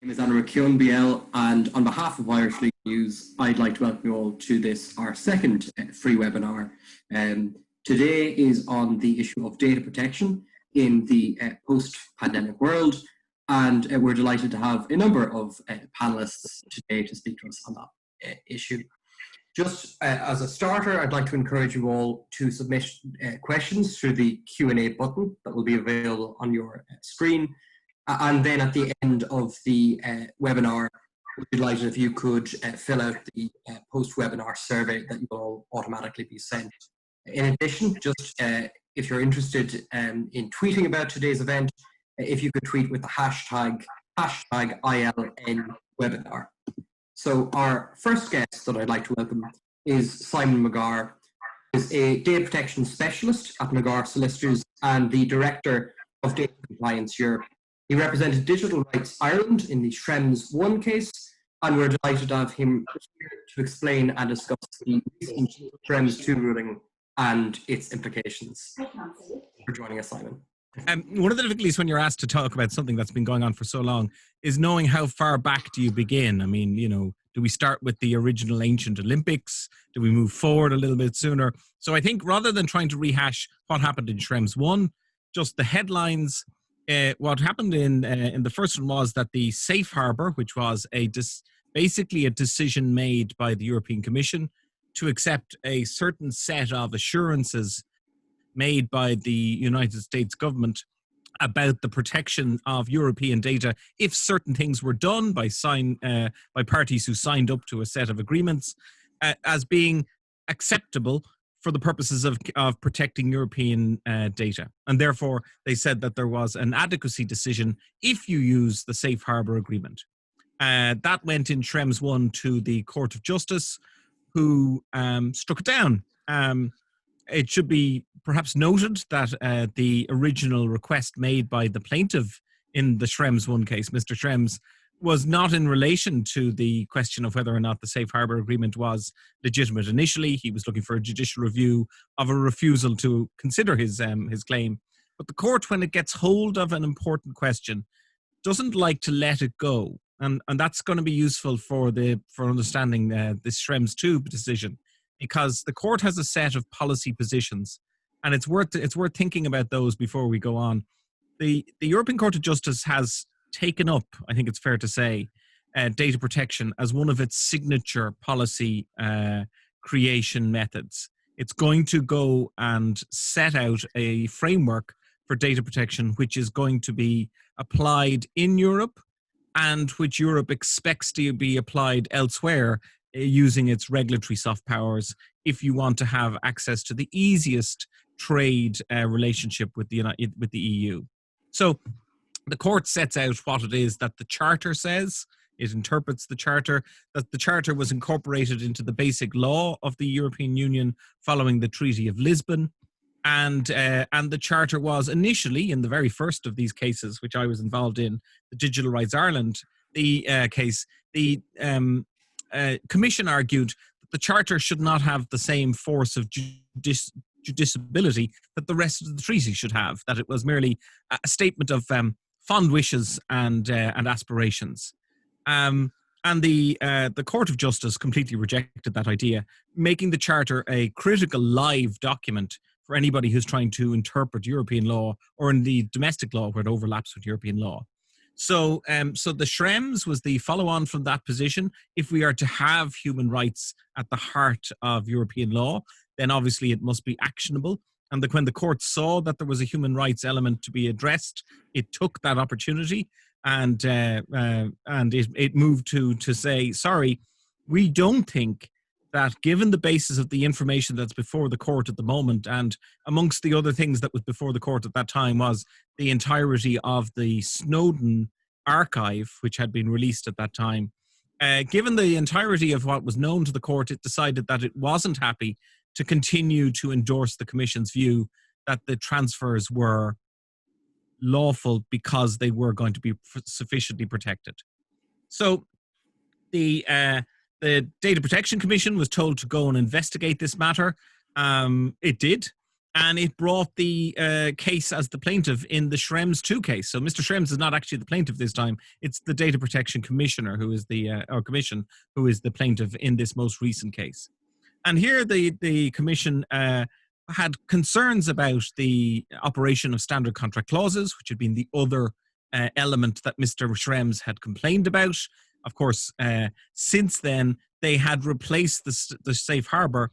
name is Andrew McKeown BL, and on behalf of Irish Legal News, I'd like to welcome you all to this, our second free webinar. Today is on the issue of data protection in the post-pandemic world, and we're delighted to have a number of panelists today to speak to us on that issue. Just as a starter, I'd like to encourage you all to submit questions through the Q&A button that will be available on your screen. And then at the end of the webinar, we'd be delighted if you could fill out the post-webinar survey that you will automatically be sent. In addition, just if you're interested in tweeting about today's event, if you could tweet with the hashtag ILNwebinar. So our first guest that I'd like to welcome is Simon McGarr, who is a data protection specialist at McGarr Solicitors and the Director of Data Compliance Europe. He represented Digital Rights Ireland in the Schrems I case, and we're delighted to have him here to explain and discuss the recent Schrems II ruling and its implications. For joining us, Simon. One of the difficulties when you're asked to talk about something that's been going on for so long is knowing how far back do you begin. I mean, you know, do we start with the original ancient Olympics? Do we move forward a little bit sooner? So I think rather than trying to rehash what happened in Schrems I, just the headlines. What happened in the first one was that the safe harbour, which was basically a decision made by the European Commission to accept a certain set of assurances made by the United States government about the protection of European data if certain things were done by parties who signed up to a set of agreements as being acceptable for the purposes of protecting European data. And therefore, they said that there was an adequacy decision if you use the safe harbour agreement. That went in Schrems I to the Court of Justice, who struck it down. It should be perhaps noted that the original request made by the plaintiff in the Schrems I case, Mr. Schrems, was not in relation to the question of whether or not the safe harbour agreement was legitimate. Initially, he was looking for a judicial review of a refusal to consider his claim. But the court, when it gets hold of an important question, doesn't like to let it go. And that's going to be useful for understanding this Schrems II decision, because the court has a set of policy positions, and it's worth thinking about those before we go on. The European Court of Justice has taken up, I think it's fair to say, data protection as one of its signature policy creation methods. It's going to go and set out a framework for data protection which is going to be applied in Europe and which Europe expects to be applied elsewhere using its regulatory soft powers if you want to have access to the easiest trade relationship with the EU. So the court sets out what it is that the Charter says. It interprets the Charter, that the Charter was incorporated into the basic law of the European Union following the Treaty of Lisbon. And the Charter was initially, in the very first of these cases, which I was involved in, the Digital Rights Ireland case, the Commission argued that the Charter should not have the same force of judiciability that the rest of the treaty should have, that it was merely a statement of fond wishes and aspirations. And the Court of Justice completely rejected that idea, making the Charter a critical live document for anybody who's trying to interpret European law or indeed domestic law where it overlaps with European law. So the Schrems was the follow-on from that position. If we are to have human rights at the heart of European law, then obviously it must be actionable. And when the court saw that there was a human rights element to be addressed, it took that opportunity and it moved to say, sorry, we don't think that given the basis of the information that's before the court at the moment, and amongst the other things that was before the court at that time was the entirety of the Snowden archive, which had been released at that time. Given the entirety of what was known to the court, it decided that it wasn't happy to continue to endorse the Commission's view that the transfers were lawful because they were going to be sufficiently protected. So the Data Protection Commission was told to go and investigate this matter. It did. and it brought the case as the plaintiff in the Schrems II case. So Mr. Schrems is not actually the plaintiff this time. It's the Data Protection Commissioner who is or Commission who is the plaintiff in this most recent case. And here the Commission had concerns about the operation of standard contract clauses, which had been the other element that Mr. Schrems had complained about. Of course, since then, they had replaced the safe harbor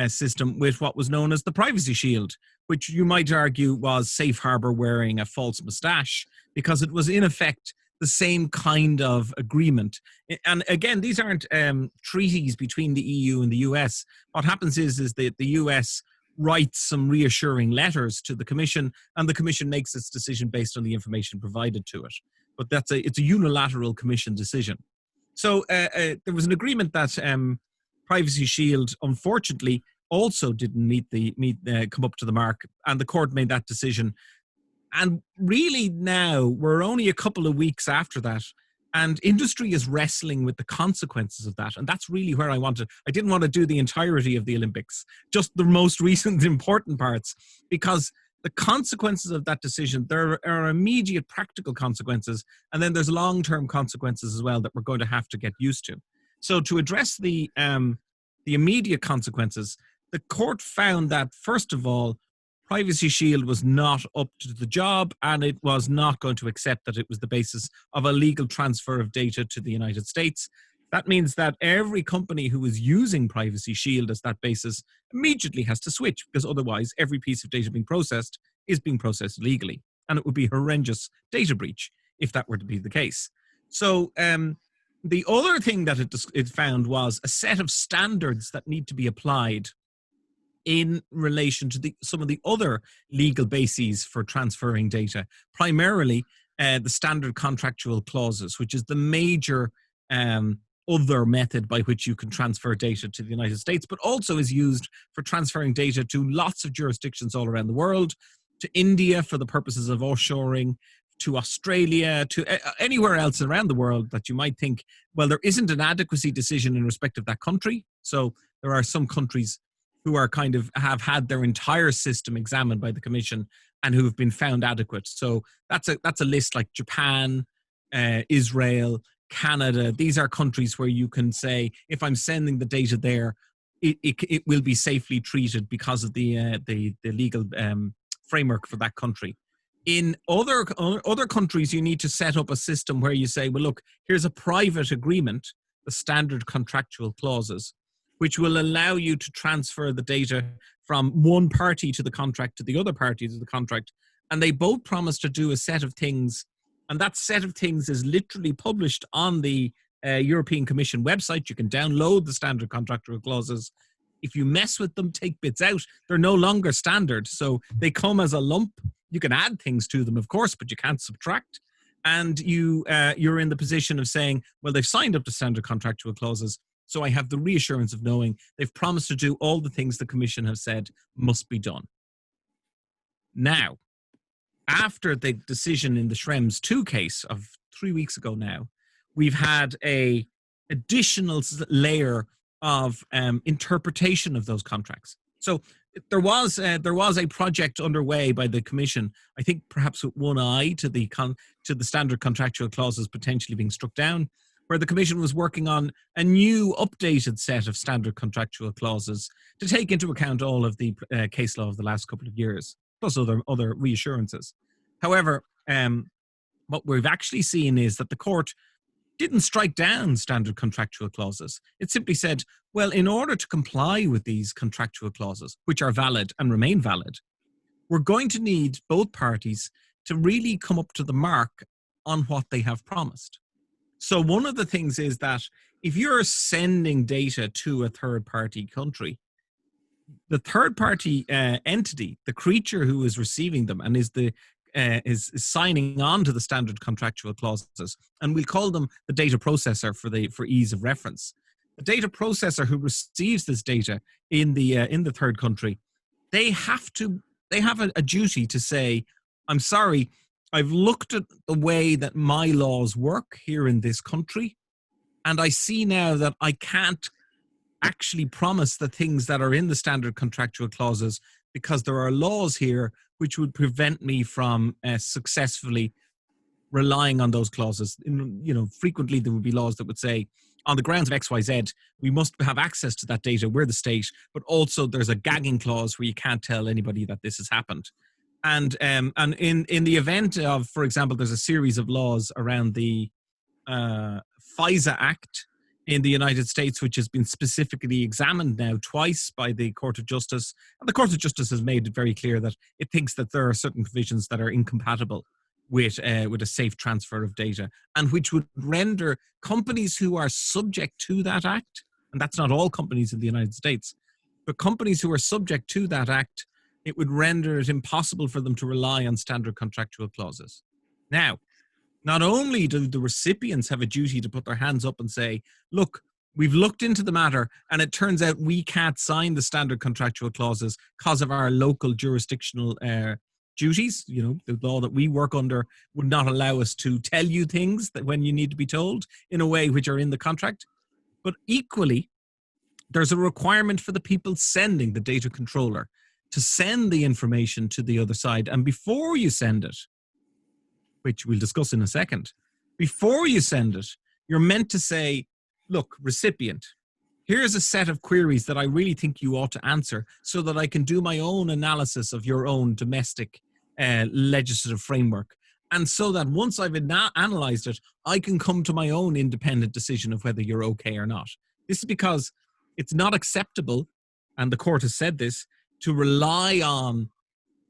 system with what was known as the Privacy Shield, which you might argue was safe harbor wearing a false mustache, because it was in effect the same kind of agreement. And again, these aren't treaties between the EU and the US. What happens is that the US writes some reassuring letters to the Commission, and the Commission makes its decision based on the information provided to it. But it's a unilateral Commission decision. So there was an agreement that Privacy Shield, unfortunately, also didn't come up to the mark, and the court made that decision. And really now, we're only a couple of weeks after that, and industry is wrestling with the consequences of that. And that's really where I didn't want to do the entirety of the Olympics, just the most recent important parts, because the consequences of that decision, there are immediate practical consequences, and then there's long-term consequences as well that we're going to have to get used to. So to address the immediate consequences, the court found that, first of all, Privacy Shield was not up to the job, and it was not going to accept that it was the basis of a legal transfer of data to the United States. That means that every company who is using Privacy Shield as that basis immediately has to switch, because otherwise every piece of data being processed is being processed legally. And it would be a horrendous data breach if that were to be the case. So the other thing that it found was a set of standards that need to be applied in relation to some of the other legal bases for transferring data, primarily the standard contractual clauses, which is the major other method by which you can transfer data to the United States, but also is used for transferring data to lots of jurisdictions all around the world, to India for the purposes of offshoring, to Australia, to anywhere else around the world that you might think, well, there isn't an adequacy decision in respect of that country. So there are some countries who are have had their entire system examined by the Commission and who have been found adequate. So that's a list like Japan, Israel, Canada. These are countries where you can say, if I'm sending the data there, it will be safely treated because of the legal framework for that country. In other countries, you need to set up a system where you say, well, look, here's a private agreement, the standard contractual clauses, which will allow you to transfer the data from one party to the contract to the other party to the contract. And they both promise to do a set of things. And that set of things is literally published on the European Commission website. You can download the standard contractual clauses. If you mess with them, take bits out, they're no longer standard. So they come as a lump. You can add things to them, of course, but you can't subtract. And you're in the position of saying, well, they've signed up to standard contractual clauses, so I have the reassurance of knowing they've promised to do all the things the Commission have said must be done. Now, after the decision in the Schrems II case of 3 weeks ago now, we've had an additional layer of interpretation of those contracts. So there was a project underway by the Commission, I think perhaps with one eye to the standard contractual clauses potentially being struck down, where the Commission was working on a new updated set of standard contractual clauses to take into account all of the case law of the last couple of years, plus other reassurances. However, what we've actually seen is that the court didn't strike down standard contractual clauses. It simply said, well, in order to comply with these contractual clauses, which are valid and remain valid, we're going to need both parties to really come up to the mark on what they have promised. So one of the things is that if you're sending data to a third-party country, the third-party entity, the creature who is receiving them and is signing on to the standard contractual clauses, and we'll call them the data processor for ease of reference. The data processor who receives this data in the third country, they have a duty to say, I'm sorry, I've looked at the way that my laws work here in this country, and I see now that I can't actually promise the things that are in the standard contractual clauses because there are laws here which would prevent me from successfully relying on those clauses. Frequently there would be laws that would say, on the grounds of XYZ, we must have access to that data. We're the state, but also there's a gagging clause where you can't tell anybody that this has happened. And in the event of, for example, there's a series of laws around the FISA Act in the United States, which has been specifically examined now twice by the Court of Justice. And the Court of Justice has made it very clear that it thinks that there are certain provisions that are incompatible with a safe transfer of data, and which would render companies who are subject to that act, and that's not all companies in the United States, but companies who are subject to that act, it would render it impossible for them to rely on standard contractual clauses. Now, not only do the recipients have a duty to put their hands up and say, look, we've looked into the matter and it turns out we can't sign the standard contractual clauses because of our local jurisdictional duties. The law that we work under would not allow us to tell you things that when you need to be told in a way which are in the contract. But equally, there's a requirement for the people sending, the data controller, to send the information to the other side. And before you send it, which we'll discuss in a second, before you send it, you're meant to say, look, recipient, here's a set of queries that I really think you ought to answer so that I can do my own analysis of your own domestic legislative framework. And so that once I've analyzed it, I can come to my own independent decision of whether you're okay or not. This is because it's not acceptable, and the court has said this, to rely on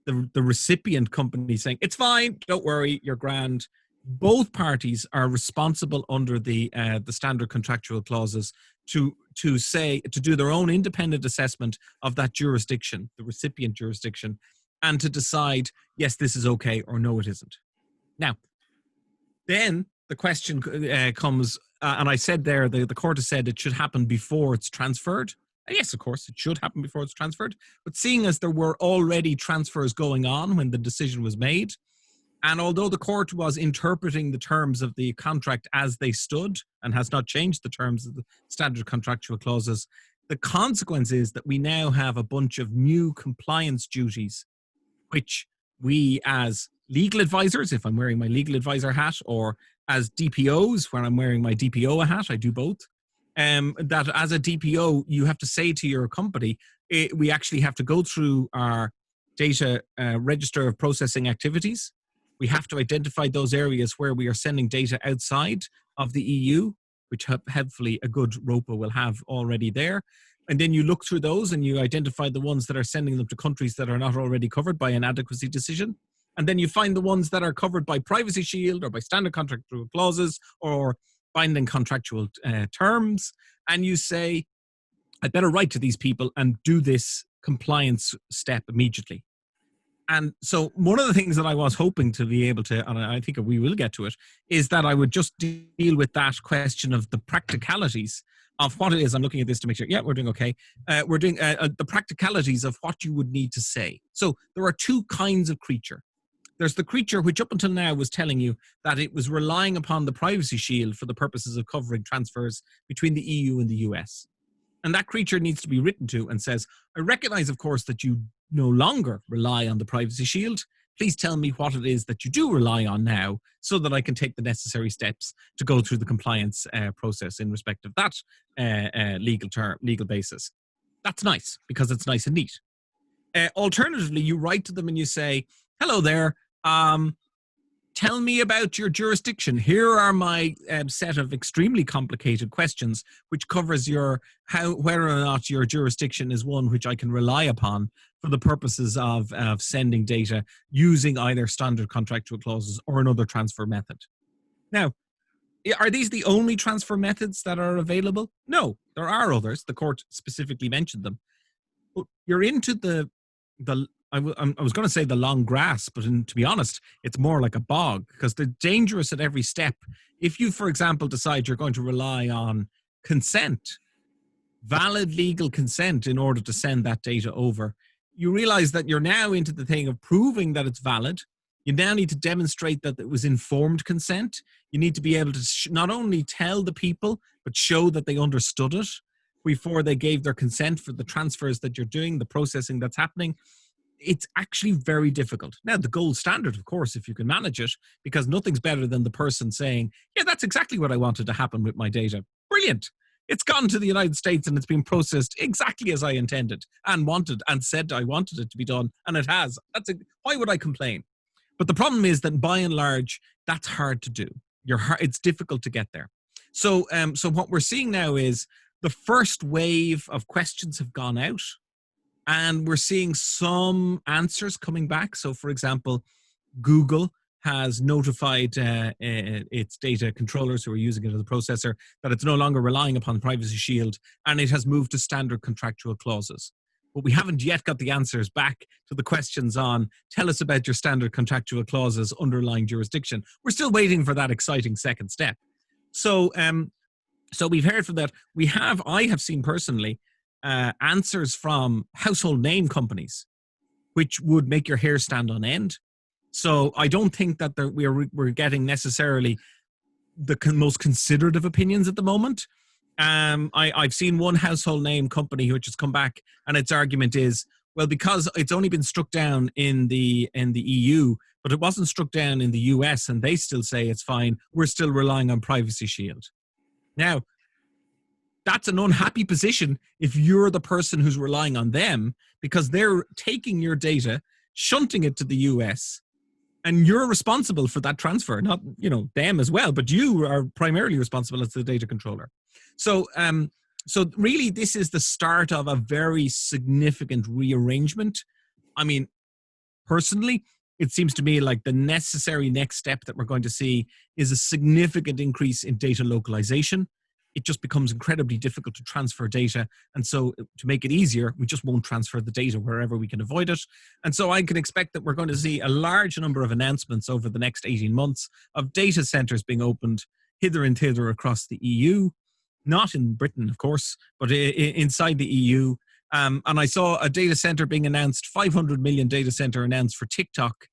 the recipient company saying, it's fine, don't worry, you're grand. Both parties are responsible under the standard contractual clauses to do their own independent assessment of that jurisdiction, the recipient jurisdiction, and to decide, yes, this is okay, or no, it isn't. Now, then the question comes, and I said there, the court has said it should happen before it's transferred. And yes, of course, it should happen before it's transferred. But seeing as there were already transfers going on when the decision was made, and although the court was interpreting the terms of the contract as they stood and has not changed the terms of the standard contractual clauses, the consequence is that we now have a bunch of new compliance duties, which we as legal advisors, if I'm wearing my legal advisor hat, or as DPOs, where I'm wearing my DPO hat, I do both, that as a DPO, you have to say to your company, we actually have to go through our data register of processing activities. We have to identify those areas where we are sending data outside of the EU, which hopefully a good ROPA will have already there. And then you look through those and you identify the ones that are sending them to countries that are not already covered by an adequacy decision. And then you find the ones that are covered by Privacy Shield or by standard contractual clauses or binding contractual terms. And you say, I'd better write to these people and do this compliance step immediately. And so one of the things that I was hoping to be able to, and I think we will get to it, is that I would just deal with that question of the practicalities of what it is. I'm looking at this to make sure, yeah, we're doing okay. We're doing the practicalities of what you would need to say. So there are two kinds of creature. There's the creature which up until now was telling you that it was relying upon the Privacy Shield for the purposes of covering transfers between the EU and the US. And that creature needs to be written to and says, I recognize, of course, that you no longer rely on the Privacy Shield. Please tell me what it is that you do rely on now so that I can take the necessary steps to go through the compliance process in respect of that legal basis. That's nice because it's nice and neat. Alternatively, you write to them and you say, hello there, tell me about your jurisdiction. Here are my set of extremely complicated questions, which covers whether or not your jurisdiction is one which I can rely upon for the purposes of sending data using either standard contractual clauses or another transfer method. Now, are these the only transfer methods that are available? No, there are others. The court specifically mentioned them. But you're into I was going to say the long grass, but to be honest, it's more like a bog because they're dangerous at every step. If you, for example, decide you're going to rely on consent, valid legal consent in order to send that data over, you realize that you're now into the thing of proving that it's valid. You now need to demonstrate that it was informed consent. You need to be able to not only tell the people, but show that they understood it before they gave their consent for the transfers that you're doing, the processing that's happening. it's actually very difficult. Now, the gold standard, of course, if you can manage it, because nothing's better than the person saying, yeah, that's exactly what I wanted to happen with my data. Brilliant. It's gone to the United States and it's been processed exactly as I intended and wanted and said I wanted it to be done, and it has. Why would I complain? But the problem is that by and large, that's hard to do. It's difficult to get there. So what we're seeing now is the first wave of questions have gone out, and we're seeing some answers coming back. So, for example, Google has notified its data controllers who are using it as a processor that it's no longer relying upon Privacy Shield, and it has moved to standard contractual clauses. But we haven't yet got the answers back to the questions on, tell us about your standard contractual clauses underlying jurisdiction. We're still waiting for that exciting second step. So we've heard from that. I have seen personally answers from household name companies, which would make your hair stand on end. So I don't think that we're getting necessarily the most considered of opinions at the moment. I've seen one household name company which has come back, and its argument is, well, because it's only been struck down in the EU, but it wasn't struck down in the US, and they still say it's fine. We're still relying on Privacy Shield. Now, that's an unhappy position if you're the person who's relying on them, because they're taking your data, shunting it to the US, and you're responsible for that transfer, not, them as well, but you are primarily responsible as the data controller. So really this is the start of a very significant rearrangement. I mean, personally, it seems to me like the necessary next step that we're going to see is a significant increase in data localization. It just becomes incredibly difficult to transfer data. And so to make it easier, we just won't transfer the data wherever we can avoid it. And so I can expect that we're going to see a large number of announcements over the next 18 months of data centers being opened hither and thither across the EU, not in Britain, of course, but inside the EU. And I saw a data center being announced, 500 million data center announced for TikTok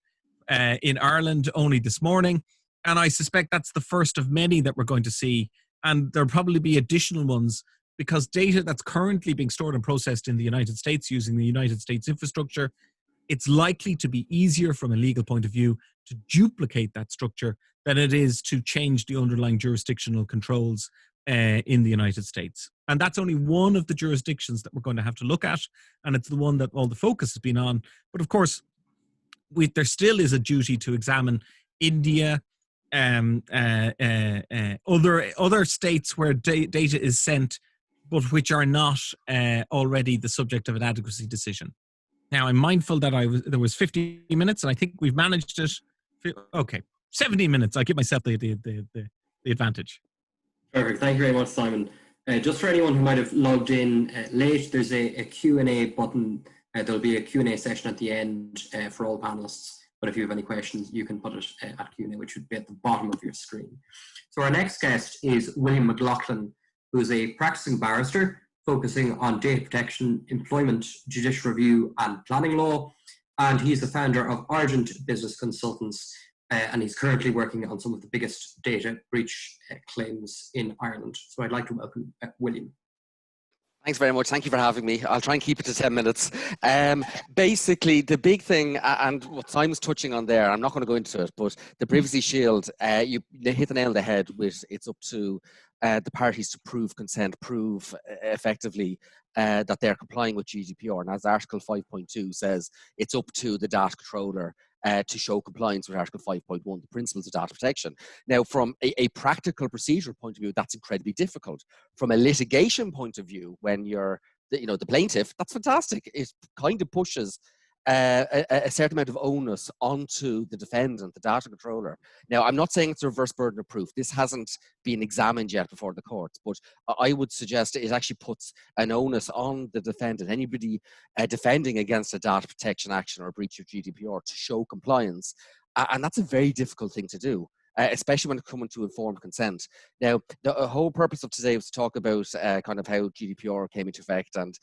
in Ireland only this morning. And I suspect that's the first of many that we're going to see. And there'll probably be additional ones, because data that's currently being stored and processed in the United States using the United States infrastructure, it's likely to be easier from a legal point of view to duplicate that structure than it is to change the underlying jurisdictional controls in the United States. And that's only one of the jurisdictions that we're going to have to look at, and it's the one that all the focus has been on. But of course, there still is a duty to examine India, other states where data is sent, but which are not already the subject of an adequacy decision. Now, I'm mindful that there was 50 minutes, and I think we've managed it. Okay, 17 minutes. I give myself the advantage. Perfect. Thank you very much, Simon. Just for anyone who might have logged in late, there's a Q&A button. There'll be a Q&A session at the end for all panelists. But if you have any questions, you can put it at Q&A, which would be at the bottom of your screen. So our next guest is William McLoughlin, who is a practicing barrister focusing on data protection, employment, judicial review, and planning law. And he's the founder of Argent Business Consultants, and he's currently working on some of the biggest data breach claims in Ireland. So I'd like to welcome William. Thanks very much. Thank you for having me. I'll try and keep it to 10 minutes. Basically, the big thing, and what Simon's touching on there, I'm not going to go into it, but the Privacy Shield, you hit the nail on the head with it's up to the parties to prove consent, prove effectively that they're complying with GDPR. And as Article 5.2 says, it's up to the data controller to show compliance with Article 5.1, the principles of data protection. Now, from a practical procedural point of view, that's incredibly difficult. From a litigation point of view, when you're the plaintiff, that's fantastic. It kind of pushes a certain amount of onus onto the defendant, the data controller. Now, I'm not saying it's a reverse burden of proof. This hasn't been examined yet before the courts, but I would suggest it actually puts an onus on the defendant, anybody defending against a data protection action or a breach of GDPR, to show compliance. And that's a very difficult thing to do. Especially when it's coming to informed consent. Now, the whole purpose of today was to talk about kind of how GDPR came into effect and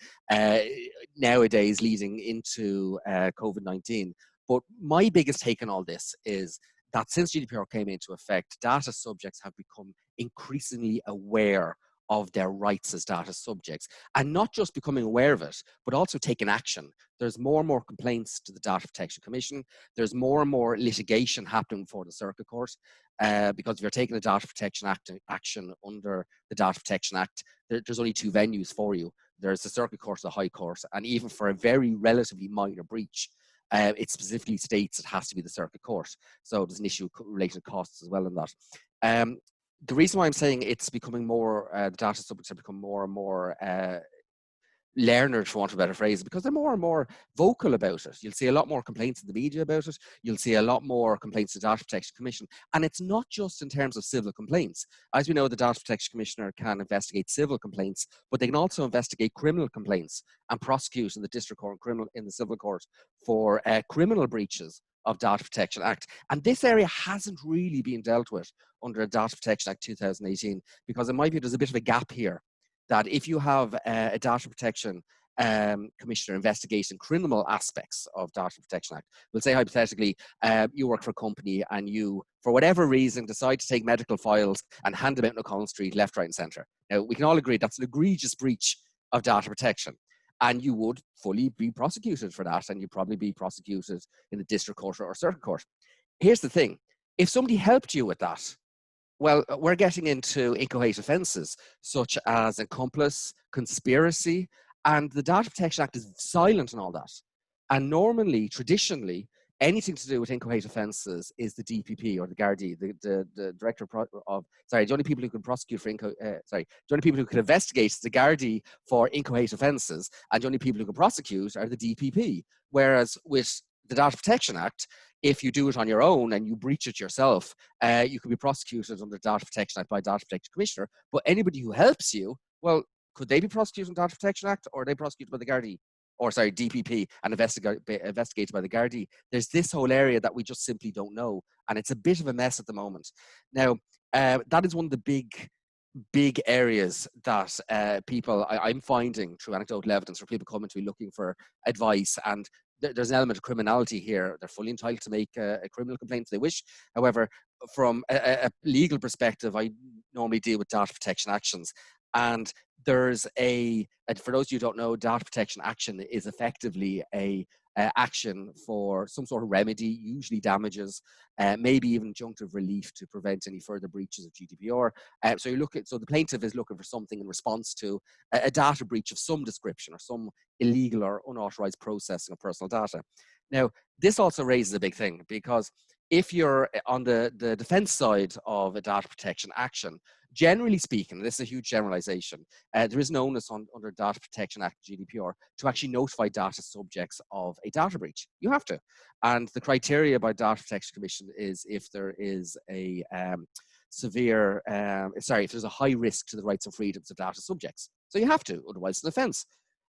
nowadays leading into COVID-19. But my biggest take on all this is that since GDPR came into effect, data subjects have become increasingly aware of their rights as data subjects, and not just becoming aware of it, but also taking action. There's more and more complaints to the Data Protection Commission. There's more and more litigation happening before the Circuit Court, because if you're taking a Data Protection action under the Data Protection Act, there's only two venues for you. There's the Circuit Court, the High Court, and even for a very relatively minor breach, it specifically states it has to be the Circuit Court. So there's an issue related to costs as well in that. The reason why I'm saying it's becoming more, the data subjects have become more and more learned, for want of a better phrase, because they're more and more vocal about it. You'll see a lot more complaints in the media about it. You'll see a lot more complaints to the Data Protection Commission. And it's not just in terms of civil complaints. As we know, the Data Protection Commissioner can investigate civil complaints, but they can also investigate criminal complaints and prosecute in the district court and in the civil court for criminal breaches of Data Protection Act. And this area hasn't really been dealt with under the Data Protection Act 2018, because in my view, there's a bit of a gap here, that if you have a Data Protection Commissioner investigating criminal aspects of Data Protection Act, we'll say hypothetically, you work for a company and you, for whatever reason, decide to take medical files and hand them out in O'Connell Street, left, right and centre. Now, we can all agree that's an egregious breach of data protection. And you would fully be prosecuted for that, and you'd probably be prosecuted in the district court or circuit court. Here's the thing. If somebody helped you with that, well, we're getting into inchoate offences, such as accomplice, conspiracy, and the Data Protection Act is silent on all that. And normally, traditionally, anything to do with inchoate offences is the DPP or the Gardaí, the director of, sorry, the only people who can prosecute for the only people who can investigate the Gardaí for inchoate offences, and the only people who can prosecute are the DPP. Whereas with the Data Protection Act, if you do it on your own and you breach it yourself, you can be prosecuted under the Data Protection Act by Data Protection Commissioner. But anybody who helps you, well, could they be prosecuted under the Data Protection Act, or are they prosecuted by the Gardaí? Or sorry, DPP, and investigated by the Gardaí? There's this whole area that we just simply don't know, and it's a bit of a mess at the moment. Now, that is one of the big areas that people, I'm finding through anecdotal evidence, where people coming to me looking for advice, and there's an element of criminality here. They're fully entitled to make a criminal complaint if they wish. However, from a legal perspective, I normally deal with data protection actions. And there's and for those of you who don't know, data protection action is effectively a action for some sort of remedy, usually damages, maybe even injunctive relief to prevent any further breaches of GDPR. So the plaintiff is looking for something in response to a data breach of some description or some illegal or unauthorized processing of personal data. Now, this also raises a big thing, because if you're on the defense side of a data protection action, generally speaking, this is a huge generalization, there is an onus under Data Protection Act GDPR to actually notify data subjects of a data breach. You have to. And the criteria by Data Protection Commission is if there is a if there's a high risk to the rights and freedoms of data subjects. So you have to, otherwise it's an offence.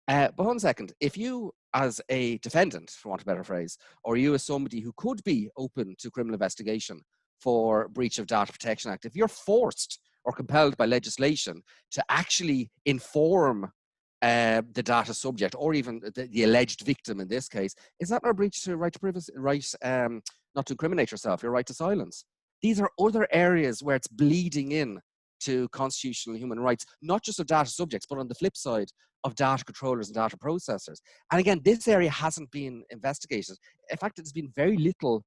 But one second, if you as a defendant, for want of a better phrase, or you as somebody who could be open to criminal investigation for breach of Data Protection Act, if you're forced or compelled by legislation to actually inform the data subject, or even the alleged victim in this case, is that not a breach to right to privacy, not to incriminate yourself, your right to silence? These are other areas where it's bleeding in to constitutional human rights, not just of data subjects, but on the flip side of data controllers and data processors. And again, this area hasn't been investigated. In fact, there's been very little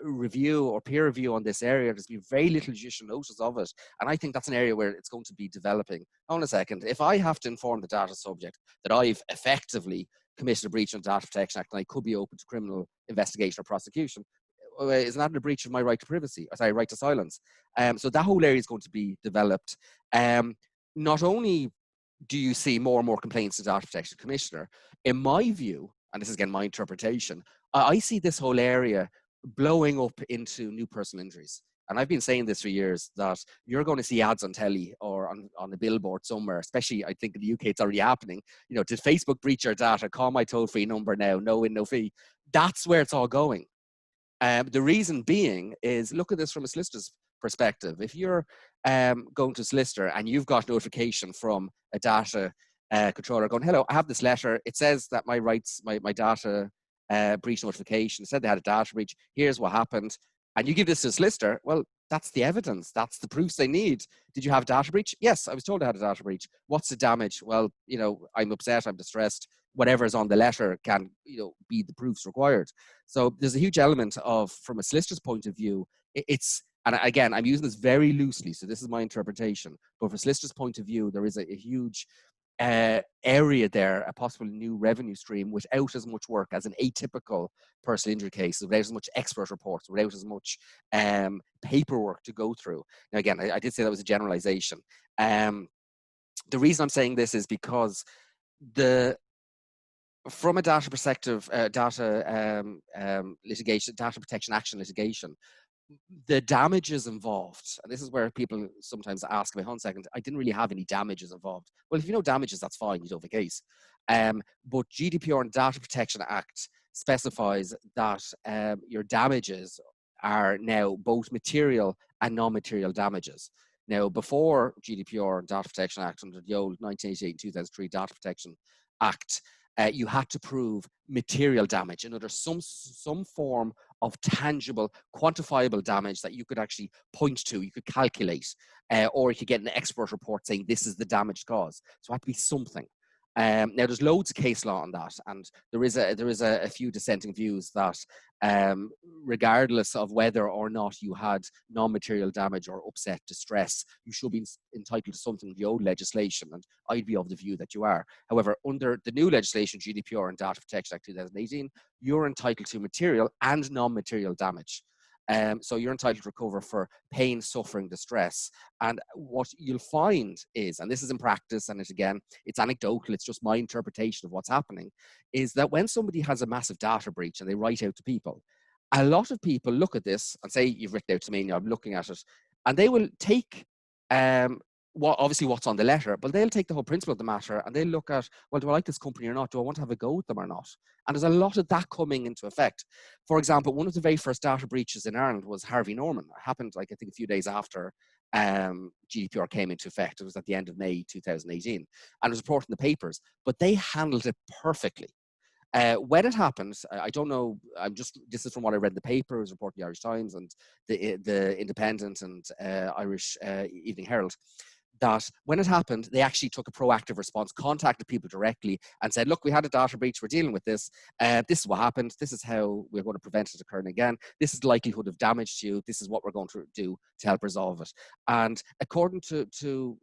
review or peer review on this area. There's been very little judicial notice of it. And I think that's an area where it's going to be developing. Hold on a second. If I have to inform the data subject that I've effectively committed a breach of the Data Protection Act and I could be open to criminal investigation or prosecution, isn't that a breach of my right to privacy? Sorry, right to silence. So that whole area is going to be developed. Not only do you see more and more complaints to the Data Protection Commissioner, in my view, and this is again my interpretation, I see this whole area blowing up into new personal injuries. And I've been saying this for years, that you're going to see ads on telly or on a billboard somewhere, especially I think in the UK it's already happening. You know, did Facebook breach your data? Call my toll-free number now, no win, no fee. That's where it's all going. The reason being is, look at this from a solicitor's perspective. If you're going to a solicitor and you've got notification from a data controller going, hello, I have this letter. It says that my rights, my data breach notification, it said they had a data breach. Here's what happened. And you give this to a solicitor. Well, That's the evidence. That's the proofs they need. Did you have a data breach? Yes, I was told I had a data breach. What's the damage? Well, I'm upset, I'm distressed. Whatever is on the letter can, be the proofs required. So there's a huge element of, from a solicitor's point of view, it's, and again, I'm using this very loosely, so this is my interpretation, but from a solicitor's point of view, there is a huge area there, a possible new revenue stream without as much work as an atypical personal injury case, without as much expert reports, without as much paperwork to go through. Now, again, I did say that was a generalization. The reason I'm saying this is because from a data perspective, litigation, data protection action litigation, the damages involved, and this is where people sometimes ask me, hold on a second, I didn't really have any damages involved. Well, if you know damages, that's fine, you don't have a case. But GDPR and Data Protection Act specifies that your damages are now both material and non-material damages. Now, before GDPR and Data Protection Act, under the old 1988-2003 Data Protection Act, you had to prove material damage, in other words, some form of tangible, quantifiable damage that you could actually point to, you could calculate, or you could get an expert report saying this is the damage cause. So it had to be something. Now there's loads of case law on that, and there is a few dissenting views that regardless of whether or not you had non-material damage or upset, distress, you should be entitled to something in the old legislation, and I'd be of the view that you are. However, under the new legislation, GDPR and Data Protection Act 2018, you're entitled to material and non-material damage. So you're entitled to recover for pain, suffering, distress. And what you'll find is, and this is in practice, and it's anecdotal, it's just my interpretation of what's happening, is that when somebody has a massive data breach and they write out to people, a lot of people look at this and say, you've written out to me and I'm looking at it, and they will take obviously what's on the letter, but they'll take the whole principle of the matter and they'll look at, well, do I like this company or not? Do I want to have a go with them or not? And there's a lot of that coming into effect. For example, one of the very first data breaches in Ireland was Harvey Norman. It happened, I think, a few days after GDPR came into effect. It was at the end of May 2018, and it was reported in the papers, but they handled it perfectly. When it happened, I don't know, this is from what I read in the paper, it was reported in the Irish Times and the Independent and Irish Evening Herald, that when it happened, they actually took a proactive response, contacted people directly and said, look, we had a data breach, we're dealing with this. This is what happened. This is how we're going to prevent it occurring again. This is the likelihood of damage to you. This is what we're going to do to help resolve it. And according to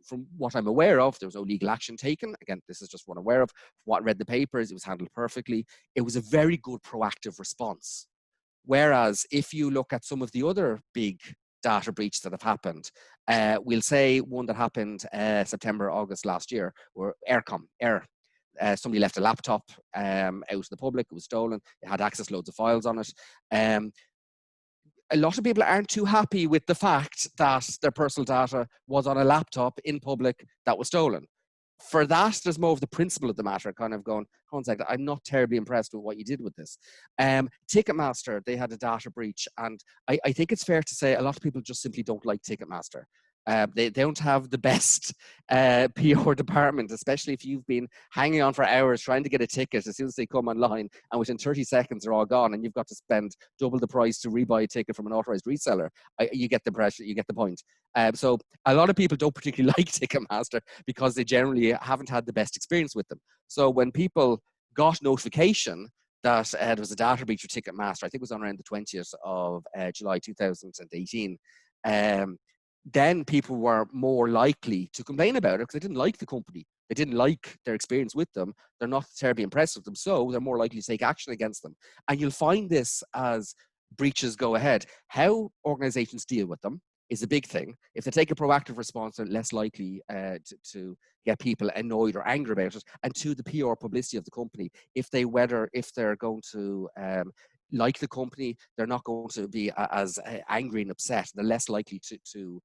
from what I'm aware of, there was no legal action taken. Again, this is just what I'm aware of. From what I read the papers, it was handled perfectly. It was a very good proactive response. Whereas if you look at some of the other big data breaches that have happened, we'll say one that happened September, August last year, where somebody left a laptop out to the public, it was stolen, it had access loads of files on it. A lot of people aren't too happy with the fact that their personal data was on a laptop in public that was stolen. For that, there's more of the principle of the matter, kind of going, hold on a second, I'm not terribly impressed with what you did with this. Ticketmaster, they had a data breach, and I think it's fair to say a lot of people just simply don't like Ticketmaster. They don't have the best PR department, especially if you've been hanging on for hours trying to get a ticket. As soon as they come online, and within 30 seconds they're all gone, and you've got to spend double the price to rebuy a ticket from an authorized reseller. You get the pressure, you get the point. So a lot of people don't particularly like Ticketmaster because they generally haven't had the best experience with them. So when people got notification that there was a data breach with Ticketmaster, I think it was on around the 20th of July 2018, then people were more likely to complain about it because they didn't like the company. They didn't like their experience with them. They're not terribly impressed with them, so they're more likely to take action against them. And you'll find this as breaches go ahead. How organizations deal with them is a big thing. If they take a proactive response, they're less likely to get people annoyed or angry about it. And to the PR publicity of the company, if they're going to like the company, they're not going to be as angry and upset. They're less likely to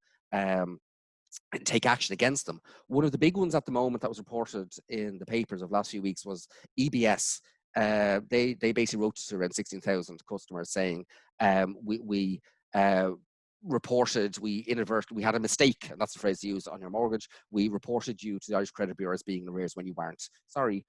take action against them. One of the big ones at the moment that was reported in the papers of the last few weeks was EBS. They basically wrote to around 16,000 customers saying, we had a mistake, and that's the phrase used, on your mortgage. We reported you to the Irish Credit Bureau as being in arrears when you weren't. Sorry.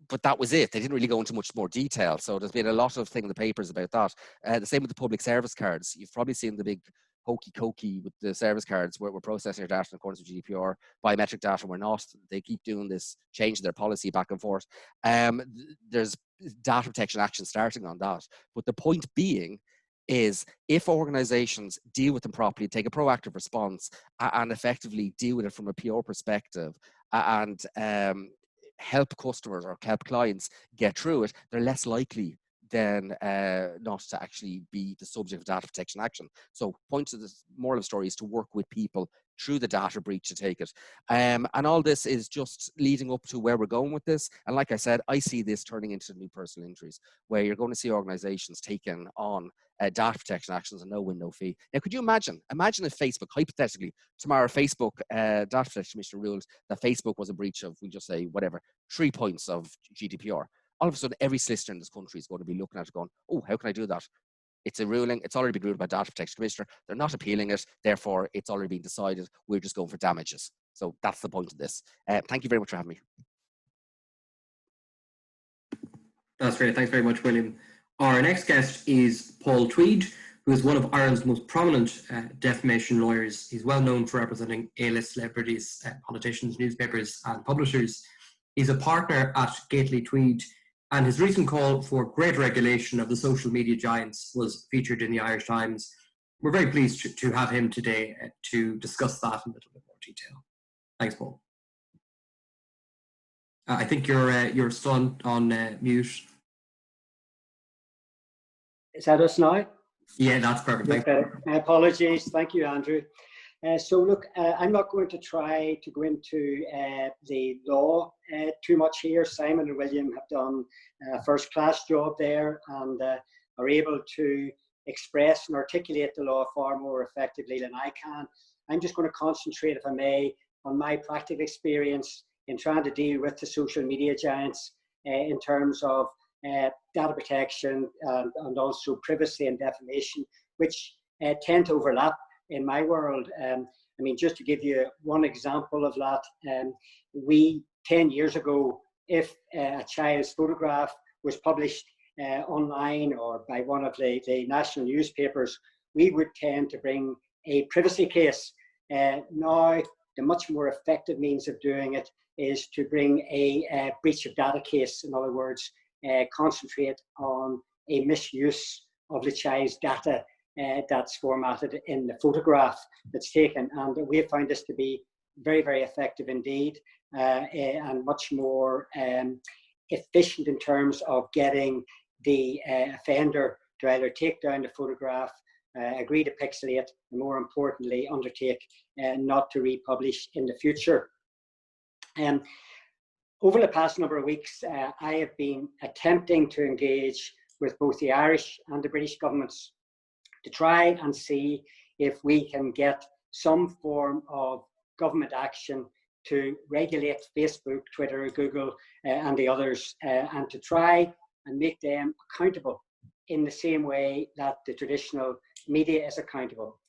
but that was it. They didn't really go into much more detail. So there's been a lot of things in the papers about that. The same with the public service cards. You've probably seen the big hokey cokey with the service cards where we're processing your data in accordance with GDPR. Biometric data, we're not. They keep doing this, changing their policy back and forth. There's data protection action starting on that. But the point being is if organizations deal with them properly, take a proactive response and effectively deal with it from a PR perspective and help customers or help clients get through it, they're less likely than not to actually be the subject of data protection action. So point to the moral of the story is to work with people through the data breach to take it. And all this is just leading up to where we're going with this. And like I said, I see this turning into new personal injuries, where you're going to see organizations taking on data protection actions and no win, no fee. Now, could you imagine if Facebook, hypothetically, tomorrow Facebook Data Protection Commissioner ruled that Facebook was a breach of, we just say, whatever, 3 points of GDPR. All of a sudden, every solicitor in this country is going to be looking at it going, oh, how can I do that? It's a ruling. It's already been ruled by Data Protection Commissioner. They're not appealing it. Therefore, it's already been decided. We're just going for damages. So that's the point of this. Thank you very much for having me. That's great. Thanks very much, William. Our next guest is Paul Tweed, who is one of Ireland's most prominent defamation lawyers. He's well known for representing A-list celebrities, politicians, newspapers, and publishers. He's a partner at Gately Tweed, and his recent call for greater regulation of the social media giants was featured in the Irish Times. We're very pleased to have him today to discuss that in a little bit more detail. Thanks, Paul. I think you're still on mute. Is that us now? Yeah, that's perfect. Thanks. Better. Apologies. Thank you, Andrew. So look, I'm not going to try to go into the law too much here. Simon and William have done a first-class job there and are able to express and articulate the law far more effectively than I can. I'm just going to concentrate, if I may, on my practical experience in trying to deal with the social media giants in terms of data protection and also privacy and defamation, which tend to overlap in my world. I mean, just to give you one example of that, 10 years ago, if a child's photograph was published online or by one of the national newspapers, we would tend to bring a privacy case. Now, the much more effective means of doing it is to bring a breach of data case. In other words, concentrate on a misuse of the child's data that's formatted in the photograph that's taken. And we have found this to be very, very effective indeed, and much more efficient in terms of getting the offender to either take down the photograph, agree to pixelate, and more importantly, undertake not to republish in the future. Over the past number of weeks, I have been attempting to engage with both the Irish and the British governments to try and see if we can get some form of government action to regulate Facebook, Twitter, Google, and the others, and to try and make them accountable in the same way that the traditional media is accountable.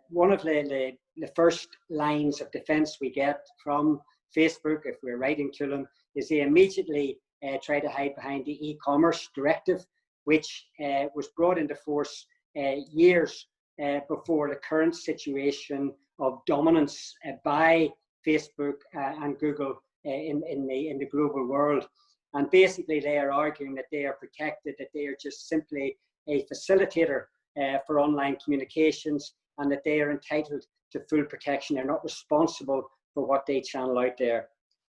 One of the first lines of defense we get from Facebook, if we're writing to them, is they immediately try to hide behind the e-commerce directive, which was brought into force years before the current situation of dominance by Facebook and Google in the global world. And basically they are arguing that they are protected, that they are just simply a facilitator for online communications, and that they are entitled to full protection. They're not responsible for what they channel out there.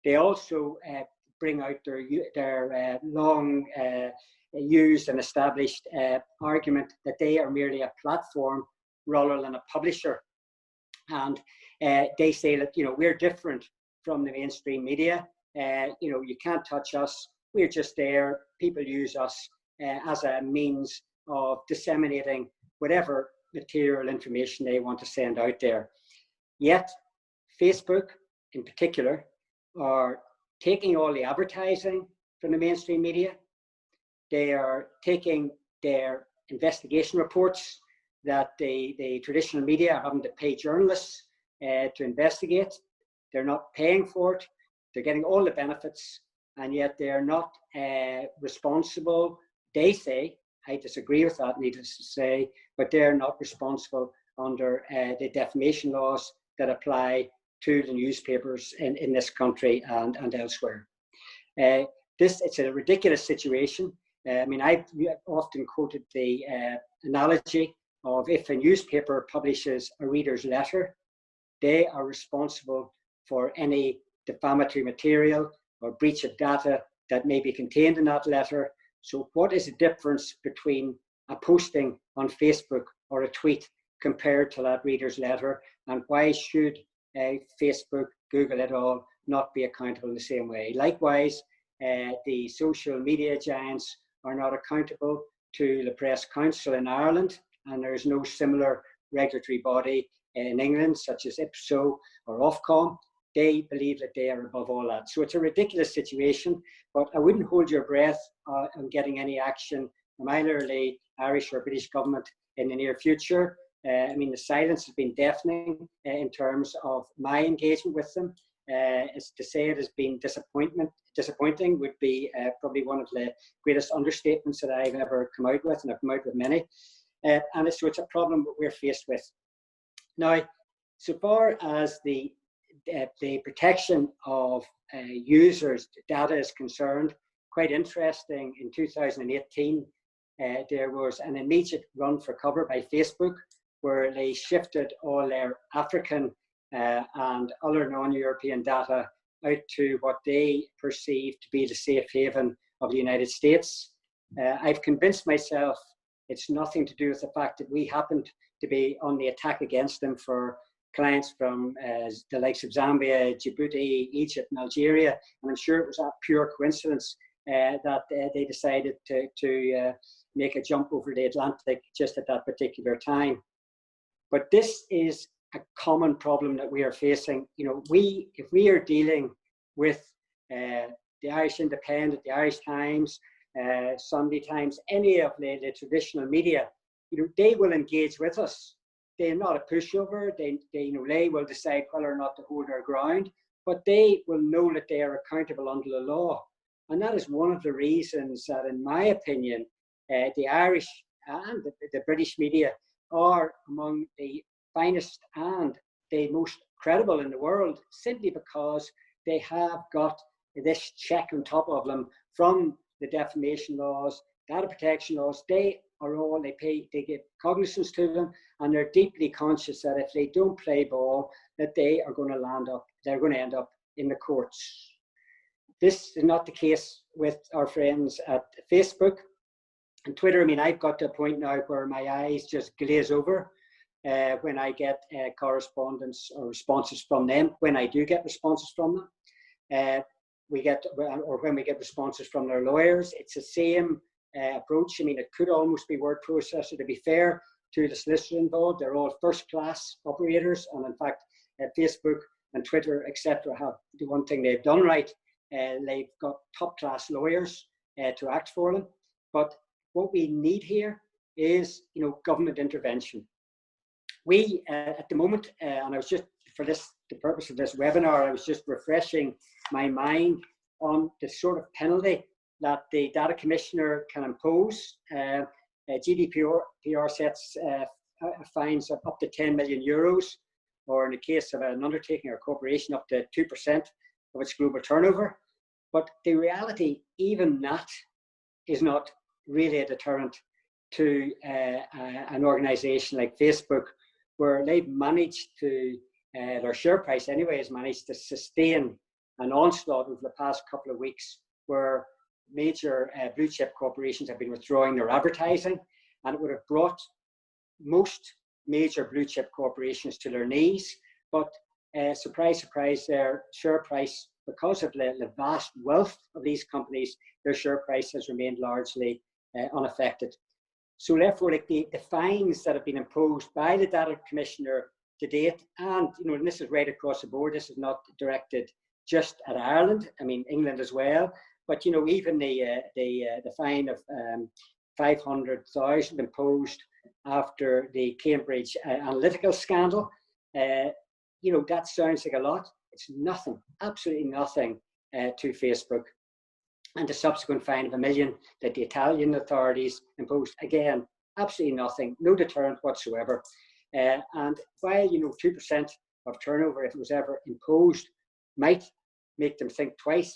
They also bring out their long used and established argument that they are merely a platform rather than a publisher. And they say that, we're different from the mainstream media. You can't touch us. We're just there. People use us as a means of disseminating whatever material information they want to send out there. Yet, Facebook in particular are taking all the advertising from the mainstream media. They are taking their investigation reports that the traditional media are having to pay journalists to investigate. They're not paying for it. They're getting all the benefits, and yet they're not responsible. They say, I disagree with that, needless to say, but they're not responsible under the defamation laws that apply to the newspapers in this country and elsewhere. It's a ridiculous situation. I mean, I've often quoted the analogy of if a newspaper publishes a reader's letter, they are responsible for any defamatory material or breach of data that may be contained in that letter. So what is the difference between a posting on Facebook or a tweet compared to that reader's letter? And why should Facebook, Google et al. Not be accountable in the same way? Likewise, the social media giants are not accountable to the Press Council in Ireland, and there is no similar regulatory body in England, such as IPSO or Ofcom. They believe that they are above all that. So it's a ridiculous situation, but I wouldn't hold your breath on getting any action from either the Irish or British government in the near future. I mean, the silence has been deafening in terms of my engagement with them. As to say it has been disappointing would be probably one of the greatest understatements that I've ever come out with, and I've come out with many. And so it's a problem that we're faced with. Now, so far as the protection of users' data is concerned, quite interesting, in 2018, there was an immediate run for cover by Facebook, where they shifted all their African and other non-European data out to what they perceive to be the safe haven of the United States. I've convinced myself it's nothing to do with the fact that we happened to be on the attack against them for clients from the likes of Zambia, Djibouti, Egypt, and Algeria. And I'm sure it was a pure coincidence that they decided to make a jump over the Atlantic just at that particular time. But this is a common problem that we are facing. You know, if we are dealing with the Irish Independent, the Irish Times, Sunday Times, any of the traditional media, you know, they will engage with us. They're not a pushover. They will decide whether or not to hold their ground, but they will know that they are accountable under the law. And that is one of the reasons that, in my opinion, the Irish and the British media are among the finest and the most credible in the world, simply because they have got this check on top of them from the defamation laws, data protection laws. They give cognizance to them, and they're deeply conscious that if they don't play ball, that they're going to end up in the courts. This is not the case with our friends at Facebook and Twitter. I mean, I've got to a point now where my eyes just glaze over when I get correspondence or responses from them. When I do get responses from them, when we get responses from their lawyers, it's the same approach. I mean, it could almost be word processor. To be fair to the solicitor involved, they're all first-class operators, and in fact, Facebook and Twitter, etc., have the one thing they've done right. They've got top-class lawyers to act for them. But what we need here is, you know, government intervention. We, at the moment, and I was just, for the purpose of this webinar, I was just refreshing my mind on the sort of penalty that the data commissioner can impose. GDPR sets fines of up to 10 million euros, or in the case of an undertaking or corporation, up to 2% of its global turnover. But the reality, even that is not really a deterrent to an organization like Facebook, where they've managed to, their share price anyway, has managed to sustain an onslaught over the past couple of weeks, where major blue chip corporations have been withdrawing their advertising, and it would have brought most major blue chip corporations to their knees. But surprise, surprise, their share price, because of the vast wealth of these companies, their share price has remained largely unaffected. So therefore, like the fines that have been imposed by the data commissioner to date, and you know, and this is right across the board, this is not directed just at Ireland, I mean England as well, but you know, even the fine of 500,000 imposed after the Cambridge Analytica scandal, you know, that sounds like a lot. It's nothing, absolutely nothing to Facebook. and the subsequent fine of $1 million that the Italian authorities imposed. Again, absolutely nothing, no deterrent whatsoever. And while 2% of turnover, if it was ever imposed, might make them think twice,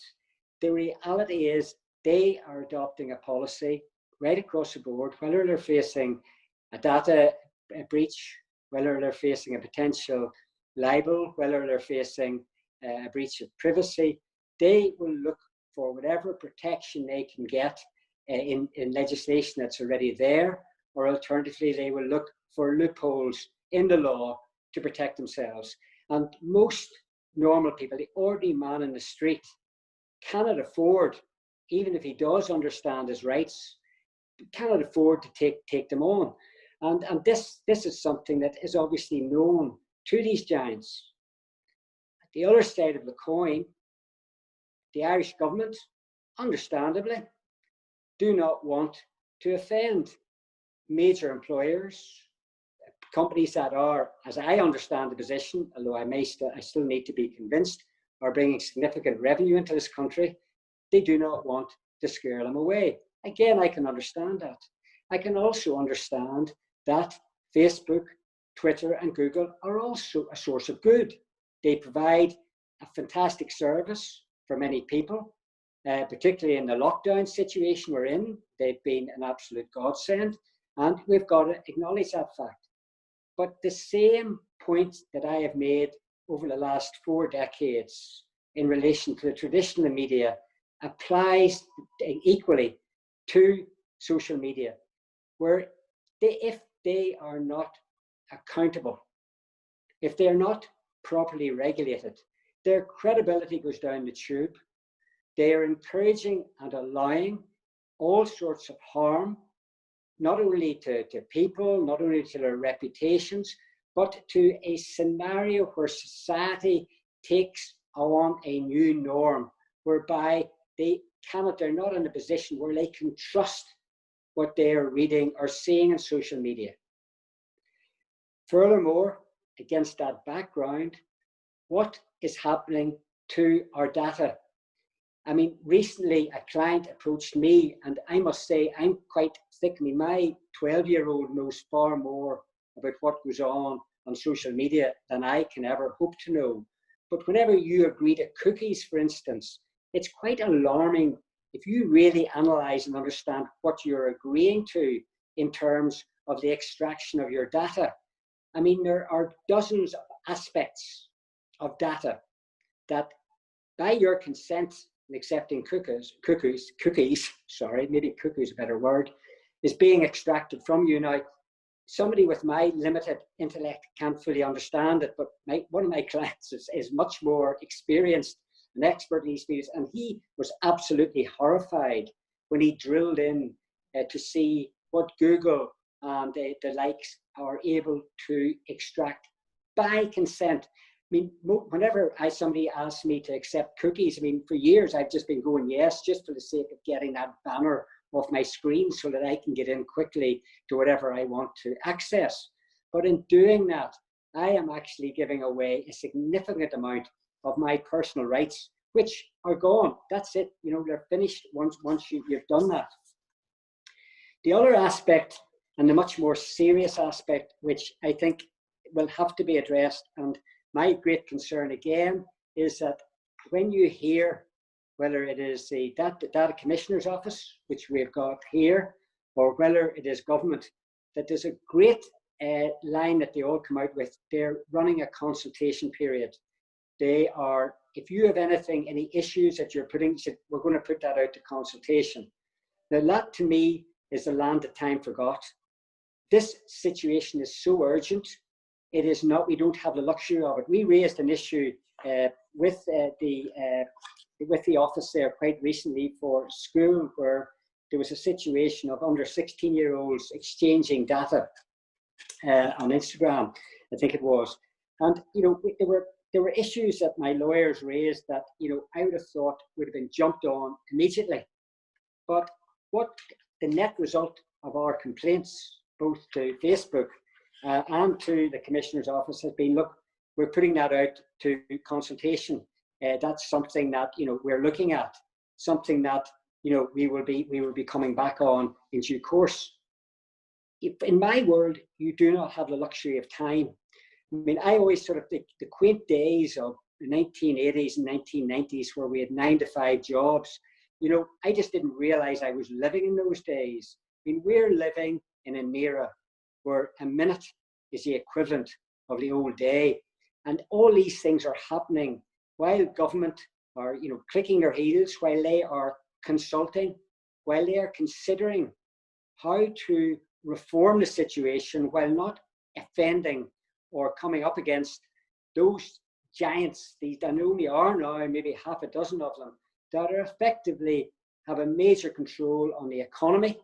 the reality is they are adopting a policy right across the board, whether they're facing a data breach, whether they're facing a potential libel, whether they're facing a breach of privacy. They will look for whatever protection they can get in legislation that's already there, or alternatively, they will look for loopholes in the law to protect themselves. And most normal people, the ordinary man in the street, cannot afford, even if he does understand his rights, cannot afford to take them on. And this is something that is obviously known to these giants. At the other side of the coin, the Irish government, understandably, do not want to offend major employers, companies that are, as I understand the position, although I still need to be convinced, are bringing significant revenue into this country. They do not want to scare them away. Again, I can understand that. I can also understand that Facebook, Twitter, and Google are also a source of good. They provide a fantastic service for many people, particularly in the lockdown situation we're in. They've been an absolute godsend, and we've got to acknowledge that fact. But the same point that I have made over the last 4 decades in relation to the traditional media applies equally to social media, where if they are not accountable, if they're not properly regulated, their credibility goes down the tube. They are encouraging and allowing all sorts of harm, not only to people, not only to their reputations, but to a scenario where society takes on a new norm, whereby they're not in a position where they can trust what they are reading or seeing on social media. Furthermore, against that background, what is happening to our data? I mean, recently a client approached me, and I must say I'm quite thick. I mean, my 12-year-old knows far more about what goes on social media than I can ever hope to know. But whenever you agree to cookies, for instance, it's quite alarming if you really analyze and understand what you're agreeing to in terms of the extraction of your data. I mean, there are dozens of aspects of data that, by your consent in accepting cookies, sorry, maybe cookie is a better word, is being extracted from you. Now, somebody with my limited intellect can't fully understand it, but one of my clients is much more experienced, an expert in these fields, and he was absolutely horrified when he drilled in to see what Google and the likes are able to extract by consent. I mean, whenever somebody asks me to accept cookies, I mean, for years I've just been going yes, just for the sake of getting that banner off my screen so that I can get in quickly to whatever I want to access. But in doing that, I am actually giving away a significant amount of my personal rights, which are gone. That's it. You know, they're finished once you've done that. The other aspect, and the much more serious aspect, which I think will have to be addressed, and my great concern again, is that when you hear, whether it is the Data Commissioner's Office, which we've got here, or whether it is government, that there's a great line that they all come out with. They're running a consultation period. They are, if you have any issues that you're putting, we're going to put that out to consultation. Now that to me is the land that time forgot. This situation is so urgent. It is not, we don't have the luxury of it. We raised an issue with the office there quite recently for school, where there was a situation of under 16-year-olds exchanging data on Instagram, I think it was. And, you know, there were issues that my lawyers raised that, you know, I would have thought would have been jumped on immediately. But what the net result of our complaints, both to Facebook and to the Commissioner's Office, has been, look, we're putting that out to consultation. That's something that, you know, we're looking at, something that we will be coming back on in due course. In my world, you do not have the luxury of time. I mean, I always sort of think the quaint days of the 1980s and 1990s where we had 9-to-5 jobs. I just didn't realize I was living in those days. I mean, we're living in an era where a minute is the equivalent of the old day. And all these things are happening while government are, clicking their heels, while they are consulting, while they are considering how to reform the situation while not offending or coming up against those giants, that only are now maybe half a dozen of them, that are effectively have a major control on the economy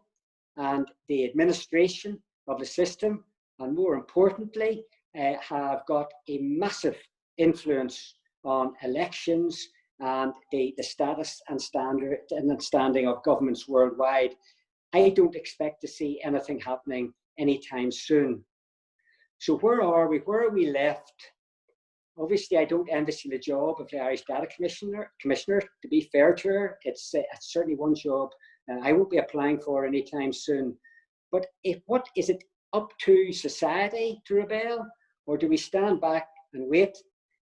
and the administration of the system, and more importantly, have got a massive influence on elections and the status and standard and standing of governments worldwide. I don't expect to see anything happening anytime soon. So where are we? Where are we left? Obviously, I don't envisage the job of the Irish Data Commissioner. To be fair to her, it's certainly one job I won't be applying for anytime soon. But what is it up to society to rebel, or do we stand back and wait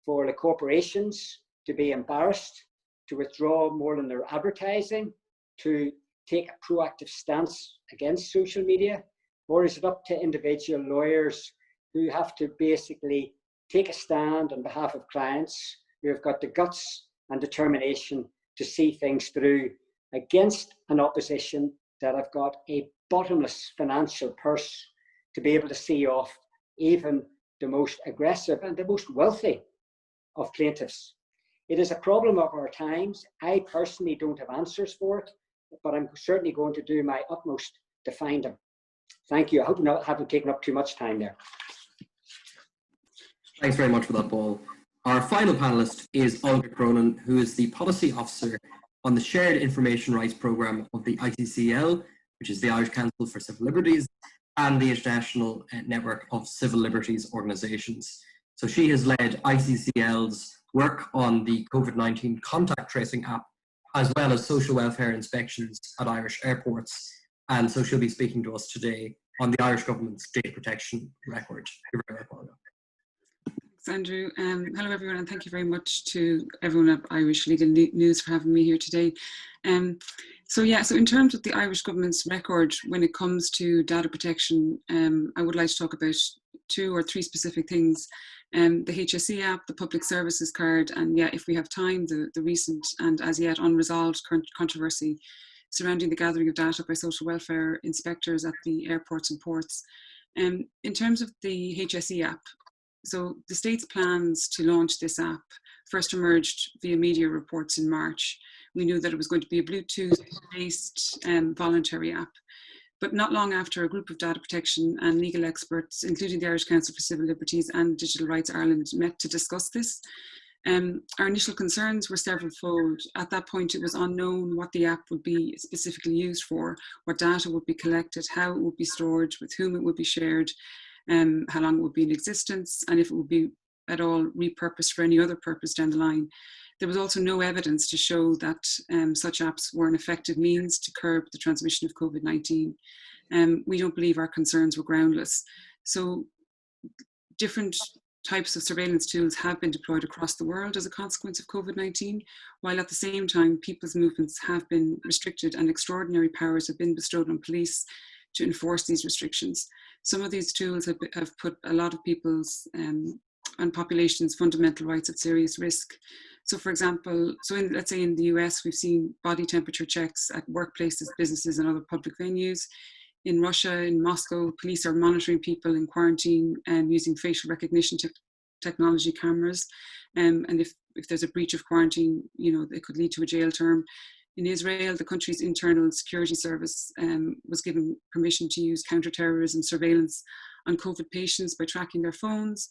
for the corporations to be embarrassed, to withdraw more than their advertising, to take a proactive stance against social media? Or is it up to individual lawyers who have to basically take a stand on behalf of clients who have got the guts and determination to see things through against an opposition that have got a bottomless financial purse to be able to see off even the most aggressive and the most wealthy of plaintiffs? It is a problem of our times. I personally don't have answers for it, but I'm certainly going to do my utmost to find them. Thank you. I hope I haven't taken up too much time there. Thanks very much for that, Paul. Our final panelist is Olga Cronin, who is the Policy Officer on the Shared Information Rights Programme of the ICCL, which is the Irish Council for Civil Liberties, and the International Network of Civil Liberties Organisations. So she has led ICCL's work on the COVID-19 contact tracing app, as well as social welfare inspections at Irish airports. And so she'll be speaking to us today on the Irish government's data protection record. You're very welcome, Olga. Thanks, Andrew. Hello, everyone, and thank you very much to everyone at Irish Legal News for having me here today. So in terms of the Irish government's record when it comes to data protection, I would like to talk about 2 or 3 specific things. The HSE app, the public services card, and if we have time, the recent and as yet unresolved controversy surrounding the gathering of data by social welfare inspectors at the airports and ports. In terms of the HSE app, so the state's plans to launch this app first emerged via media reports in March. We knew that it was going to be a Bluetooth-based voluntary app. But not long after, a group of data protection and legal experts, including the Irish Council for Civil Liberties and Digital Rights Ireland, met to discuss this. Our initial concerns were several-fold. At that point, it was unknown what the app would be specifically used for, what data would be collected, how it would be stored, with whom it would be shared, how long it would be in existence, and if it would be at all repurposed for any other purpose down the line. There was also no evidence to show that such apps were an effective means to curb the transmission of COVID-19. We don't believe our concerns were groundless. So different types of surveillance tools have been deployed across the world as a consequence of COVID-19, while at the same time people's movements have been restricted and extraordinary powers have been bestowed on police to enforce these restrictions. Some of these tools have put a lot of people's and populations' fundamental rights at serious risk. So for example, let's say in the US, we've seen body temperature checks at workplaces, businesses and other public venues. In Russia, in Moscow, police are monitoring people in quarantine and using facial recognition technology cameras. And if there's a breach of quarantine, it could lead to a jail term. In Israel, the country's internal security service was given permission to use counterterrorism surveillance on COVID patients by tracking their phones.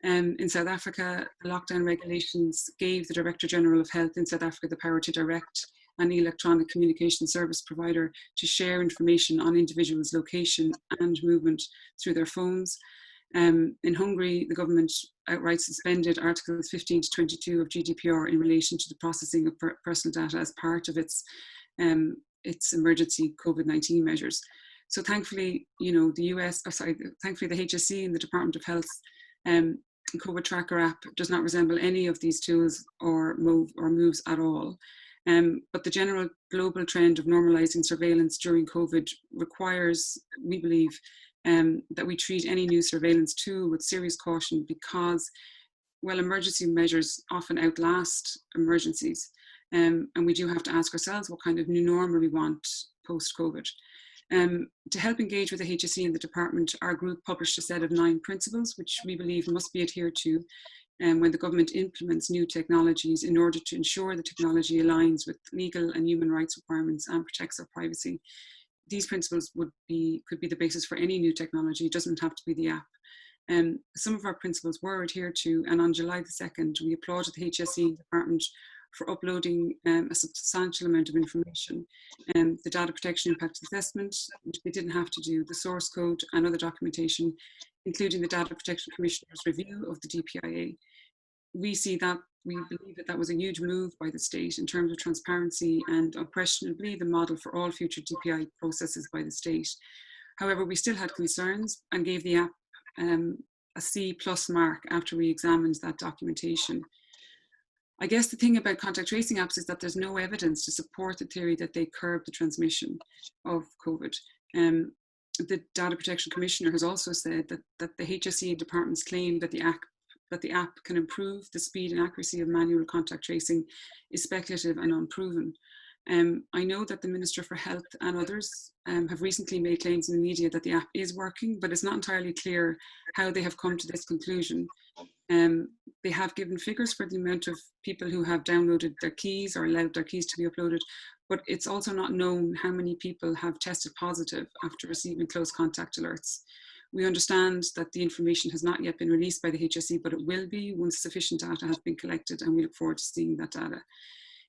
In South Africa, the lockdown regulations gave the Director General of Health in South Africa the power to direct any electronic communication service provider to share information on individuals' location and movement through their phones. In Hungary, the government outright suspended Articles 15 to 22 of GDPR in relation to the processing of personal data as part of its its emergency COVID-19 measures. So thankfully, thankfully the HSE and the Department of Health COVID Tracker app does not resemble any of these tools or moves at all. But the general global trend of normalizing surveillance during COVID requires, we believe, that we treat any new surveillance tool with serious caution because, well, emergency measures often outlast emergencies. And we do have to ask ourselves what kind of new normal we want post-COVID. To help engage with the HSE and the department, our group published a set of 9 principles which we believe must be adhered to when the government implements new technologies in order to ensure the technology aligns with legal and human rights requirements and protects our privacy. These principles could be the basis for any new technology. It doesn't have to be the app. Some of our principles were adhered to, and on July the 2nd, we applauded the HSE department for uploading a substantial amount of information, the data protection impact assessment, which they didn't have to do, the source code and other documentation, including the Data Protection Commissioner's review of the DPIA. We believe that was a huge move by the state in terms of transparency and unquestionably the model for all future DPI processes by the state. However, we still had concerns and gave the app a C+ mark after we examined that documentation. I guess the thing about contact tracing apps is that there's no evidence to support the theory that they curb the transmission of COVID. The Data Protection Commissioner has also said that the HSE department's claim that the app can improve the speed and accuracy of manual contact tracing is speculative and unproven. I know that the Minister for Health and others have recently made claims in the media that the app is working, but it's not entirely clear how they have come to this conclusion. They have given figures for the amount of people who have downloaded their keys or allowed their keys to be uploaded, but it's also not known how many people have tested positive after receiving close contact alerts. We understand that the information has not yet been released by the HSE, but it will be once sufficient data has been collected, and we look forward to seeing that data.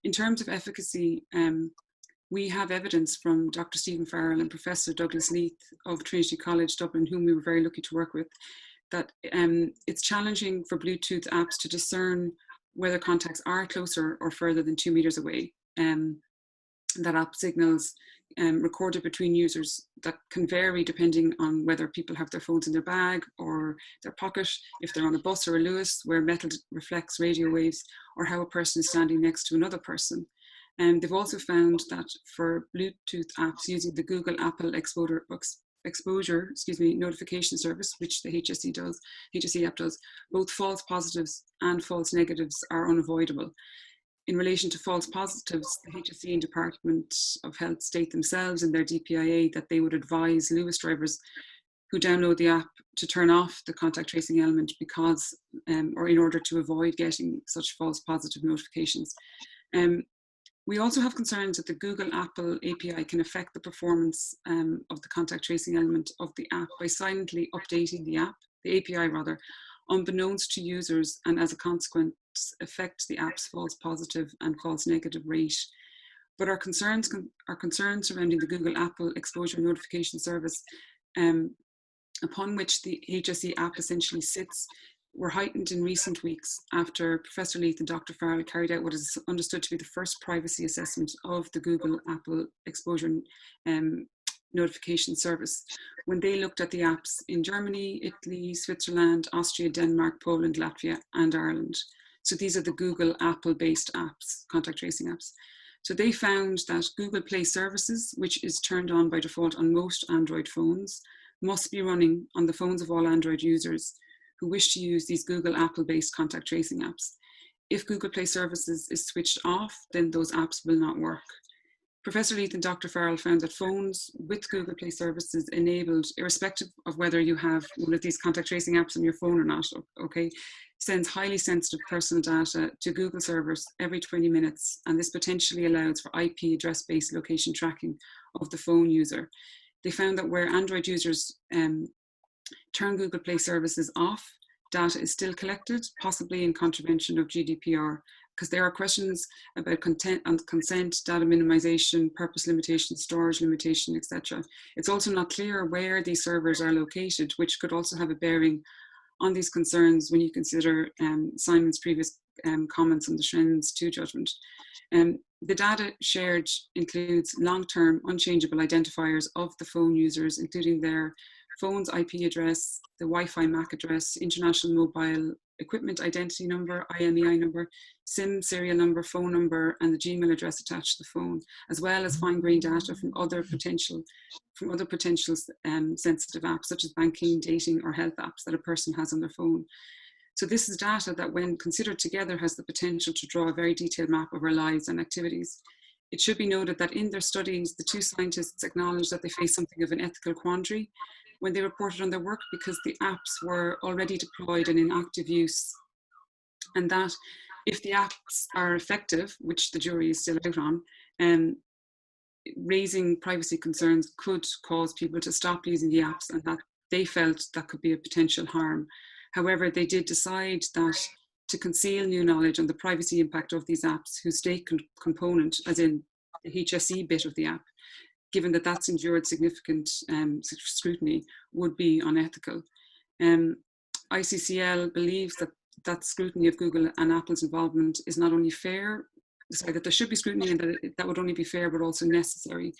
In terms of efficacy, we have evidence from Dr. Stephen Farrell and Professor Douglas Leith of Trinity College Dublin, whom we were very lucky to work with, that it's challenging for Bluetooth apps to discern whether contacts are closer or further than 2 meters away. That app signals recorded between users that can vary depending on whether people have their phones in their bag or their pocket, if they're on a bus or a Lewis where metal reflects radio waves, or how a person is standing next to another person. And they've also found that for Bluetooth apps using the Google Apple exposure notification service, which the HSE app does, both false positives and false negatives are unavoidable. In relation to false positives, the HSE and Department of Health state themselves in their DPIA that they would advise Lewis drivers who download the app to turn off the contact tracing element because, or in order to avoid getting such false positive notifications. We also have concerns that the Google Apple API can affect the performance of the contact tracing element of the app by silently updating the API rather, unbeknownst to users, and as a consequence affect the app's false positive and false negative rate. But our concerns surrounding the Google Apple exposure notification service, upon which the HSE app essentially sits, were heightened in recent weeks after Professor Leith and Dr. Farrell carried out what is understood to be the first privacy assessment of the Google Apple exposure notification service, when they looked at the apps in Germany, Italy, Switzerland, Austria, Denmark, Poland, Latvia, and Ireland. So these are the Google Apple-based apps, contact tracing apps. So they found that Google Play services, which is turned on by default on most Android phones, must be running on the phones of all Android users who wish to use these Google Apple-based contact tracing apps. If Google Play services is switched off, then those apps will not work. Professor Leith and Dr. Farrell found that phones with Google Play services enabled, irrespective of whether you have one of these contact tracing apps on your phone or not, okay, sends highly sensitive personal data to Google servers every 20 minutes, and this potentially allows for IP address-based location tracking of the phone user. They found that where Android users turn Google Play services off, data is still collected, possibly in contravention of GDPR, because there are questions about consent, data minimization, purpose limitation, storage limitation, etc. It's also not clear where these servers are located, which could also have a bearing on these concerns when you consider Simon's previous comments on the Schrems II judgment. The data shared includes long-term unchangeable identifiers of the phone users, including their phone's IP address, the Wi-Fi MAC address, international mobile equipment identity number, IMEI number, SIM serial number, phone number, and the Gmail address attached to the phone, as well as fine-grained data from other potential sensitive apps, such as banking, dating, or health apps that a person has on their phone. So this is data that, when considered together, has the potential to draw a very detailed map of our lives and activities. It should be noted that in their studies, the two scientists acknowledged that they faced something of an ethical quandary when they reported on their work, because the apps were already deployed and in active use, and that if the apps are effective, which the jury is still out on, raising privacy concerns could cause people to stop using the apps, and that they felt that could be a potential harm. However, they did decide that to conceal new knowledge on the privacy impact of these apps whose state component, as in the HSE bit of the app, given that that's endured significant scrutiny, would be unethical. ICCL believes that scrutiny of Google and Apple's involvement is not only fair, that there should be scrutiny, and that would only be fair, but also necessary.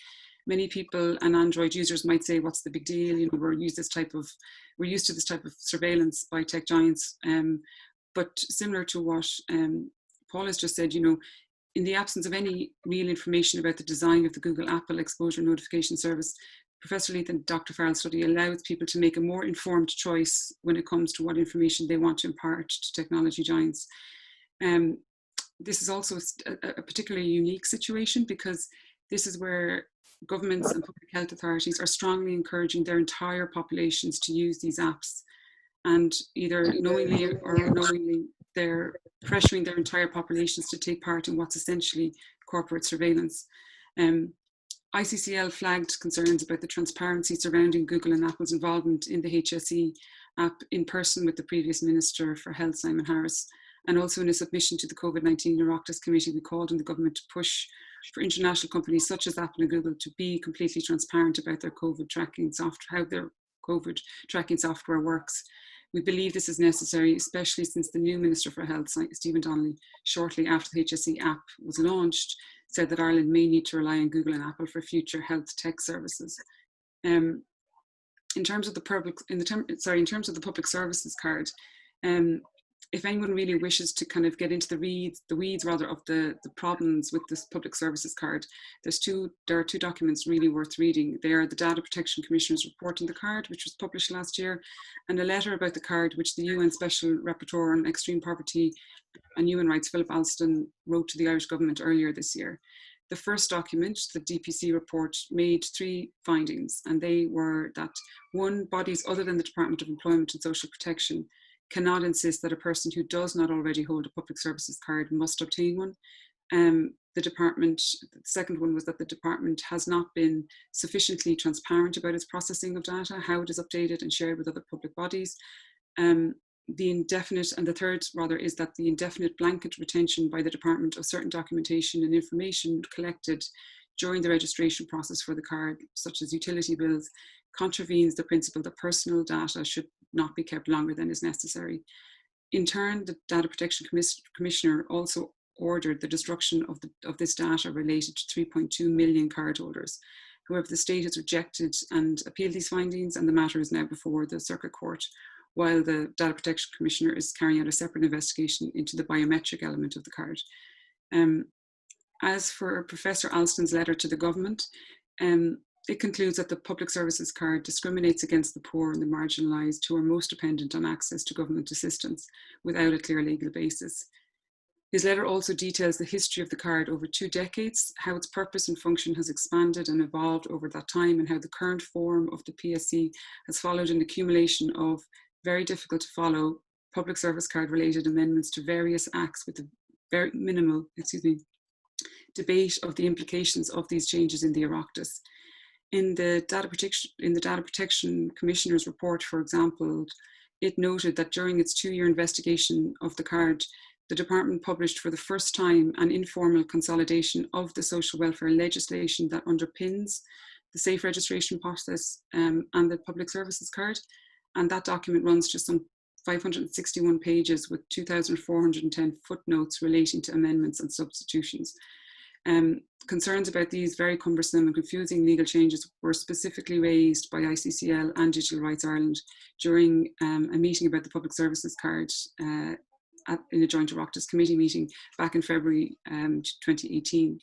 Many people and Android users might say, "What's the big deal? You know, we're used to this type of surveillance by tech giants." But similar to what Paul has just said, you know, in the absence of any real information about the design of the Google Apple exposure notification service, Professor Leith and Dr. Farrell's study allows people to make a more informed choice when it comes to what information they want to impart to technology giants. This is also a particularly unique situation, because this is where governments and public health authorities are strongly encouraging their entire populations to use these apps, and either knowingly or unknowingly, they're pressuring their entire populations to take part in what's essentially corporate surveillance. ICCL flagged concerns about the transparency surrounding Google and Apple's involvement in the HSE app in person with the previous Minister for Health, Simon Harris, and also in a submission to the COVID-19 Oireachtas Committee, we called on the government to push for international companies such as Apple and Google to be completely transparent about their COVID tracking software, how their COVID tracking software works. We believe this is necessary, especially since the new Minister for Health, Stephen Donnelly, shortly after the HSE app was launched, said that Ireland may need to rely on Google and Apple for future health tech services. In terms of the public services card, if anyone really wishes to kind of get into the weeds of the problems with this public services card, there are two documents really worth reading. They are the Data Protection Commissioner's report on the card, which was published last year, and a letter about the card, which the UN Special Rapporteur on Extreme Poverty and Human Rights, Philip Alston, wrote to the Irish government earlier this year. The first document, the DPC report, made 3 findings, and they were that, 1, bodies other than the Department of Employment and Social Protection cannot insist that a person who does not already hold a public services card must obtain one. The second one was that the department has not been sufficiently transparent about its processing of data, how it is updated and shared with other public bodies. The third is that the indefinite blanket retention by the department of certain documentation and information collected during the registration process for the card, such as utility bills, contravenes the principle that personal data should not be kept longer than is necessary. In turn, the Data Protection Commissioner also ordered the destruction of this data related to 3.2 million cardholders. However, the state has rejected and appealed these findings, and the matter is now before the Circuit Court, while the Data Protection Commissioner is carrying out a separate investigation into the biometric element of the card. As for Professor Alston's letter to the government, it concludes that the public services card discriminates against the poor and the marginalised who are most dependent on access to government assistance without a clear legal basis. His letter also details the history of the card over 2 decades, how its purpose and function has expanded and evolved over that time, and how the current form of the PSC has followed an accumulation of very difficult to follow public service card related amendments to various acts with a very minimal, debate of the implications of these changes in the Oireachtas. In the Data Protection Commissioner's report, for example, it noted that during its 2-year investigation of the card, the department published for the first time an informal consolidation of the social welfare legislation that underpins the safe registration process and the public services card. And that document runs to some 561 pages with 2,410 footnotes relating to amendments and substitutions. Concerns about these very cumbersome and confusing legal changes were specifically raised by ICCL and Digital Rights Ireland during a meeting about the public services card in a joint Oireachtas committee meeting back in February 2018.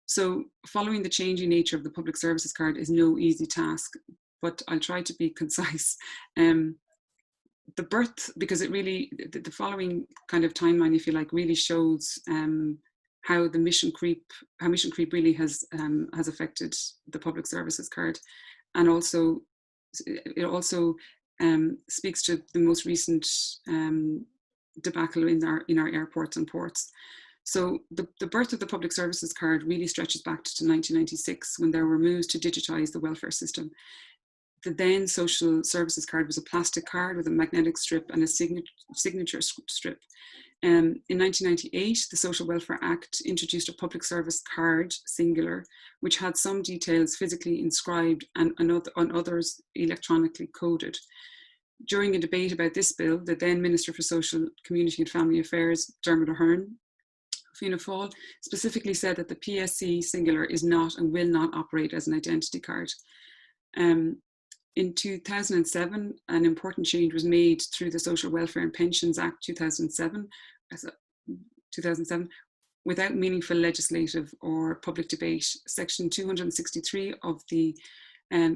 So following the changing nature of the public services card is no easy task, but I'll try to be concise. The birth, because it really, the following kind of timeline, if you like, really shows how mission creep really has affected the public services card, and also it also speaks to the most recent debacle in our airports and ports. So the birth of the public services card really stretches back to 1996, when there were moves to digitise the welfare system. The then social services card was a plastic card with a magnetic strip and a signature strip. In 1998, the Social Welfare Act introduced a public service card, singular, which had some details physically inscribed and on others electronically coded. During a debate about this bill, the then Minister for Social, Community and Family Affairs, Dermot Ahern, Fianna Fáil, specifically said that the PSC singular is not and will not operate as an identity card. In 2007, an important change was made through the Social Welfare and Pensions Act 2007, without meaningful legislative or public debate. Section 263 of the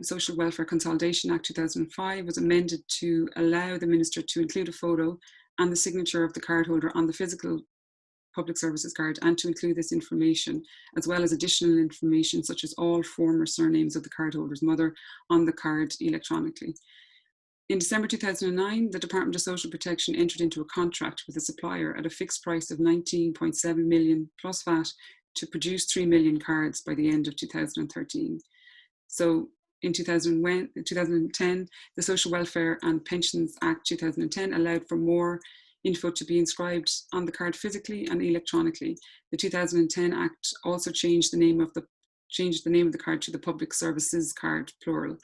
Social Welfare Consolidation Act 2005 was amended to allow the Minister to include a photo and the signature of the cardholder on the physical public services card, and to include this information, as well as additional information such as all former surnames of the cardholder's mother on the card electronically. In December 2009, the Department of Social Protection entered into a contract with a supplier at a fixed price of 19.7 million plus VAT to produce 3 million cards by the end of 2013. So in 2010, the Social Welfare and Pensions Act 2010 allowed for more info to be inscribed on the card physically and electronically. The 2010 Act also changed the name of the card to the Public Services Card, plural.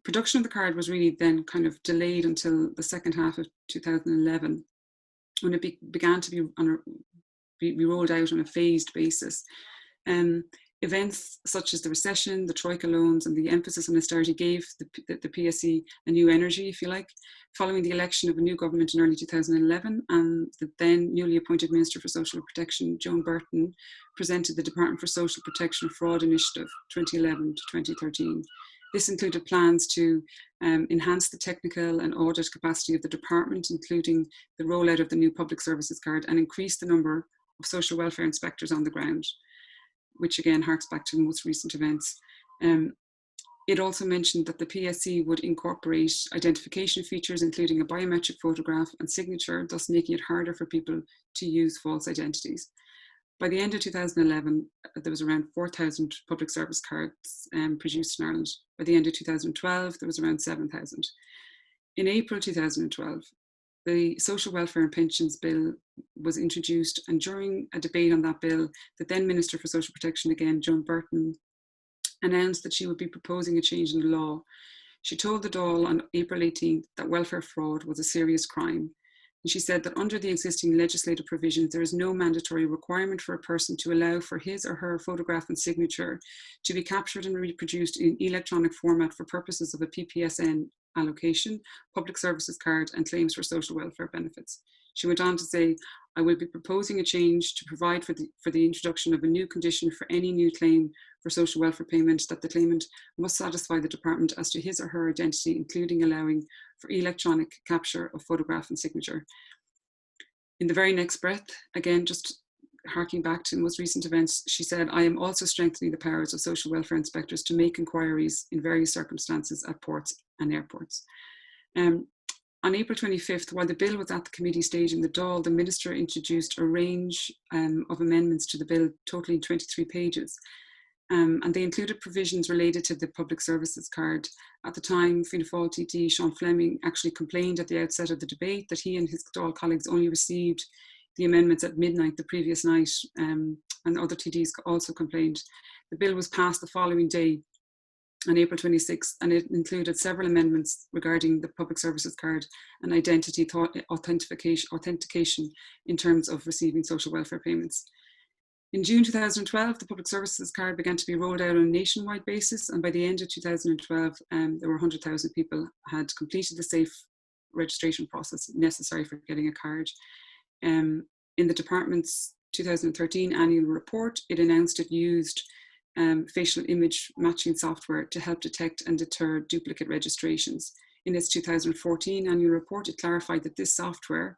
Production of the card was really then kind of delayed until the second half of 2011, when it began to be rolled out on a phased basis. Events such as the recession, the Troika loans, and the emphasis on austerity gave the PSC a new energy, if you like. Following the election of a new government in early 2011, and the then newly appointed Minister for Social Protection, Joan Burton, presented the Department for Social Protection Fraud Initiative 2011 to 2013. This included plans to enhance the technical and audit capacity of the department, including the rollout of the new public services card, and increase the number of social welfare inspectors on the ground, which again harks back to the most recent events. It also mentioned that the PSC would incorporate identification features, including a biometric photograph and signature, thus making it harder for people to use false identities. By the end of 2011, there was around 4,000 public service cards produced in Ireland. By the end of 2012, there was around 7,000. In April 2012, the Social Welfare and Pensions Bill was introduced, and during a debate on that bill, the then Minister for Social Protection, again, Joan Burton, announced that she would be proposing a change in the law. She told the Dáil on April 18th that welfare fraud was a serious crime. And she said that under the existing legislative provisions, there is no mandatory requirement for a person to allow for his or her photograph and signature to be captured and reproduced in electronic format for purposes of a PPSN allocation, public services card, and claims for social welfare benefits. She went on to say, I will be proposing a change to provide for the introduction of a new condition for any new claim for social welfare payment, that the claimant must satisfy the department as to his or her identity, including allowing for electronic capture of photograph and signature. In the very next breath, again, just harking back to most recent events, she said, I am also strengthening the powers of social welfare inspectors to make inquiries in various circumstances at ports and airports. On April 25th, while the bill was at the committee stage in the Dáil, the Minister introduced a range of amendments to the bill, totaling 23 pages. And they included provisions related to the public services card. At the time, Fianna Fáil TD Sean Fleming actually complained at the outset of the debate that he and his Dáil colleagues only received the amendments at midnight the previous night, and other TDs also complained. The bill was passed the following day, on April 26th, and it included several amendments regarding the public services card and identity authentication in terms of receiving social welfare payments. In June 2012, the public services card began to be rolled out on a nationwide basis, and by the end of 2012, there were 100,000 people had completed the safe registration process necessary for getting a card. In the department's 2013 annual report, it announced it used facial image matching software to help detect and deter duplicate registrations. In its 2014 annual report, it clarified that this software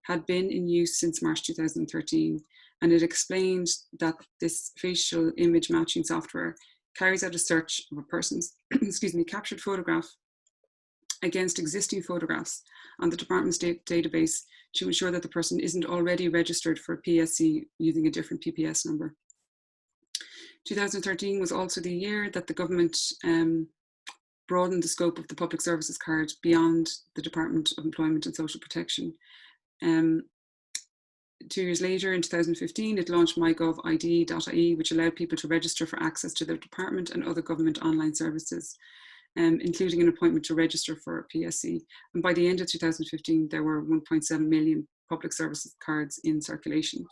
had been in use since March 2013, and it explained that this facial image matching software carries out a search of a person's captured photograph against existing photographs on the department's database to ensure that the person isn't already registered for a PSC using a different PPS number. 2013 was also the year that the government broadened the scope of the public services card beyond the Department of Employment and Social Protection. 2 years later, in 2015, it launched mygov.id.ie, which allowed people to register for access to their department and other government online services, including an appointment to register for a PSC. And by the end of 2015, there were 1.7 million public services cards in circulation.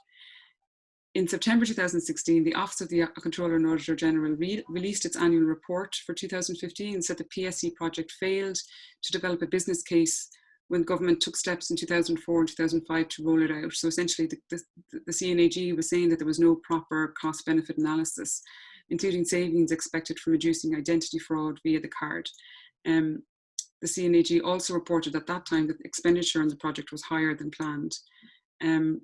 In September 2016, the Office of the Comptroller and Auditor General released its annual report for 2015 and said the PSC project failed to develop a business case when government took steps in 2004 and 2005 to roll it out. So essentially the CNAG was saying that there was no proper cost-benefit analysis, including savings expected from reducing identity fraud via the card. The CNAG also reported at that time that expenditure on the project was higher than planned. In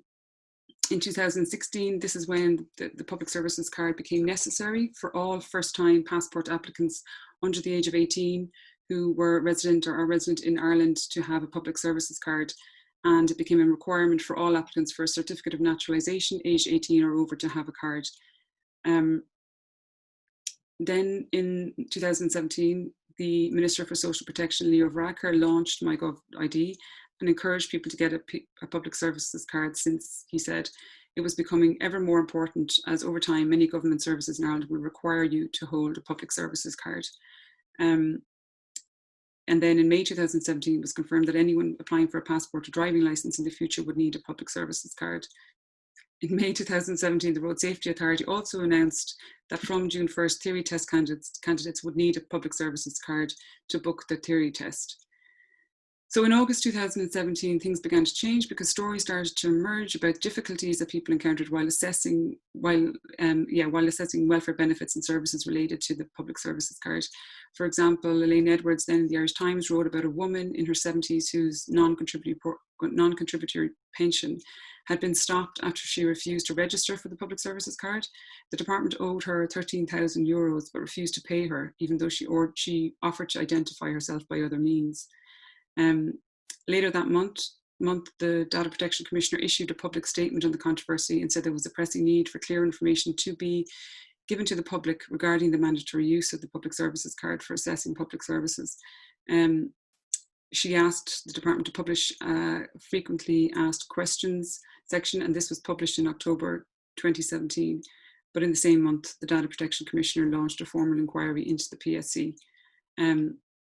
2016, this is when the public services card became necessary for all first-time passport applicants under the age of 18 who were resident or are resident in Ireland to have a public services card, and it became a requirement for all applicants for a certificate of naturalisation aged 18 or over to have a card. Then in 2017, the Minister for Social Protection, Leo Varadkar, launched mygov.id and encouraged people to get a public services card, since he said it was becoming ever more important as over time many government services in Ireland will require you to hold a public services card. And then in May 2017, it was confirmed that anyone applying for a passport or driving licence in the future would need a public services card. In May 2017, the Road Safety Authority also announced that from June 1st, theory test candidates would need a public services card to book the theory test. So in August 2017, things began to change because stories started to emerge about difficulties that people encountered while assessing welfare benefits and services related to the public services card. For example, Elaine Edwards, then in the Irish Times, wrote about a woman in her 70s whose non-contributory pension had been stopped after she refused to register for the public services card. The department owed her 13,000 euros but refused to pay her, even though she offered to identify herself by other means. Later that month, the Data Protection Commissioner issued a public statement on the controversy and said there was a pressing need for clear information to be given to the public regarding the mandatory use of the public services card for assessing public services. She asked the department to publish a frequently asked questions section, and this was published in October 2017. But in the same month, the Data Protection Commissioner launched a formal inquiry into the PSC.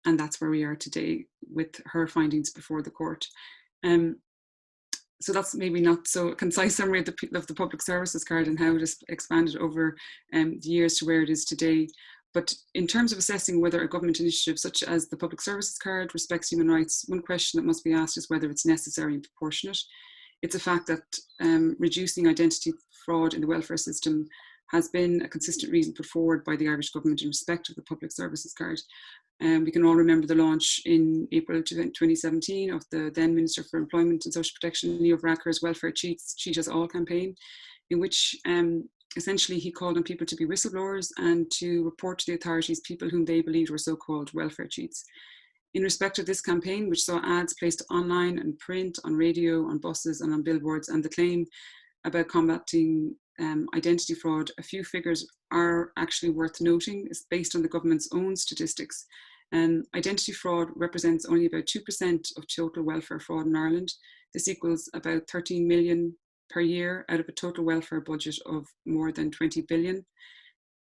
And that's where we are today with her findings before the court. So that's maybe not so a concise summary of the public services card and how it has expanded over the years to where it is today. But in terms of assessing whether a government initiative such as the public services card respects human rights, one question that must be asked is whether it's necessary and proportionate. It's a fact that reducing identity fraud in the welfare system has been a consistent reason put forward by the Irish government in respect of the public services card. We can all remember the launch in April 2017 of the then Minister for Employment and Social Protection, Leo Varadkar's Welfare Cheat Us All campaign, in which essentially he called on people to be whistleblowers and to report to the authorities people whom they believed were so-called welfare cheats. In respect of this campaign, which saw ads placed online and print, on radio, on buses and on billboards, and the claim about combating identity fraud, a few figures are actually worth noting. It's based on the government's own statistics. Identity fraud represents only about 2% of total welfare fraud in Ireland. This equals about 13 million per year out of a total welfare budget of more than 20 billion.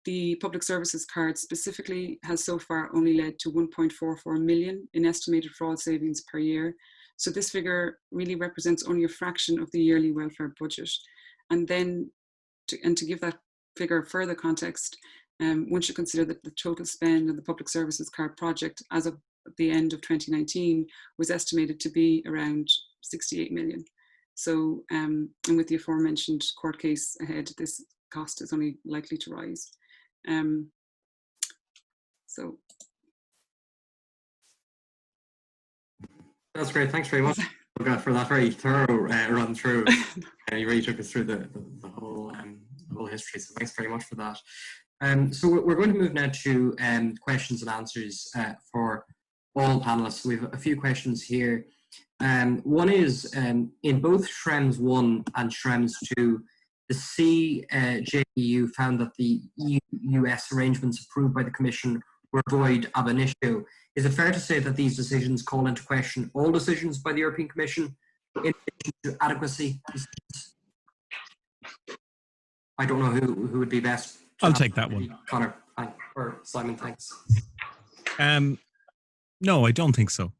The public services card specifically has so far only led to 1.44 million in estimated fraud savings per year. So this figure really represents only a fraction of the yearly welfare budget. And then and to give that figure further context, one should consider that the total spend on the public services card project as of the end of 2019 was estimated to be around 68 million. So, and with the aforementioned court case ahead, this cost is only likely to rise. So. That's great. Thanks very much, Olga, for that very thorough run through. You really took us through the whole history. So thanks very much for that. So we're going to move now to questions and answers for all panelists. We have a few questions here. One is, in both Schrems I and Schrems II, the CJEU found that the EU-US arrangements approved by the Commission were void ab initio. Is it fair to say that these decisions call into question all decisions by the European Commission in relation to adequacy decisions? I don't know who would be best. I'll take that one. Connor, or Simon, thanks. No, I don't think so.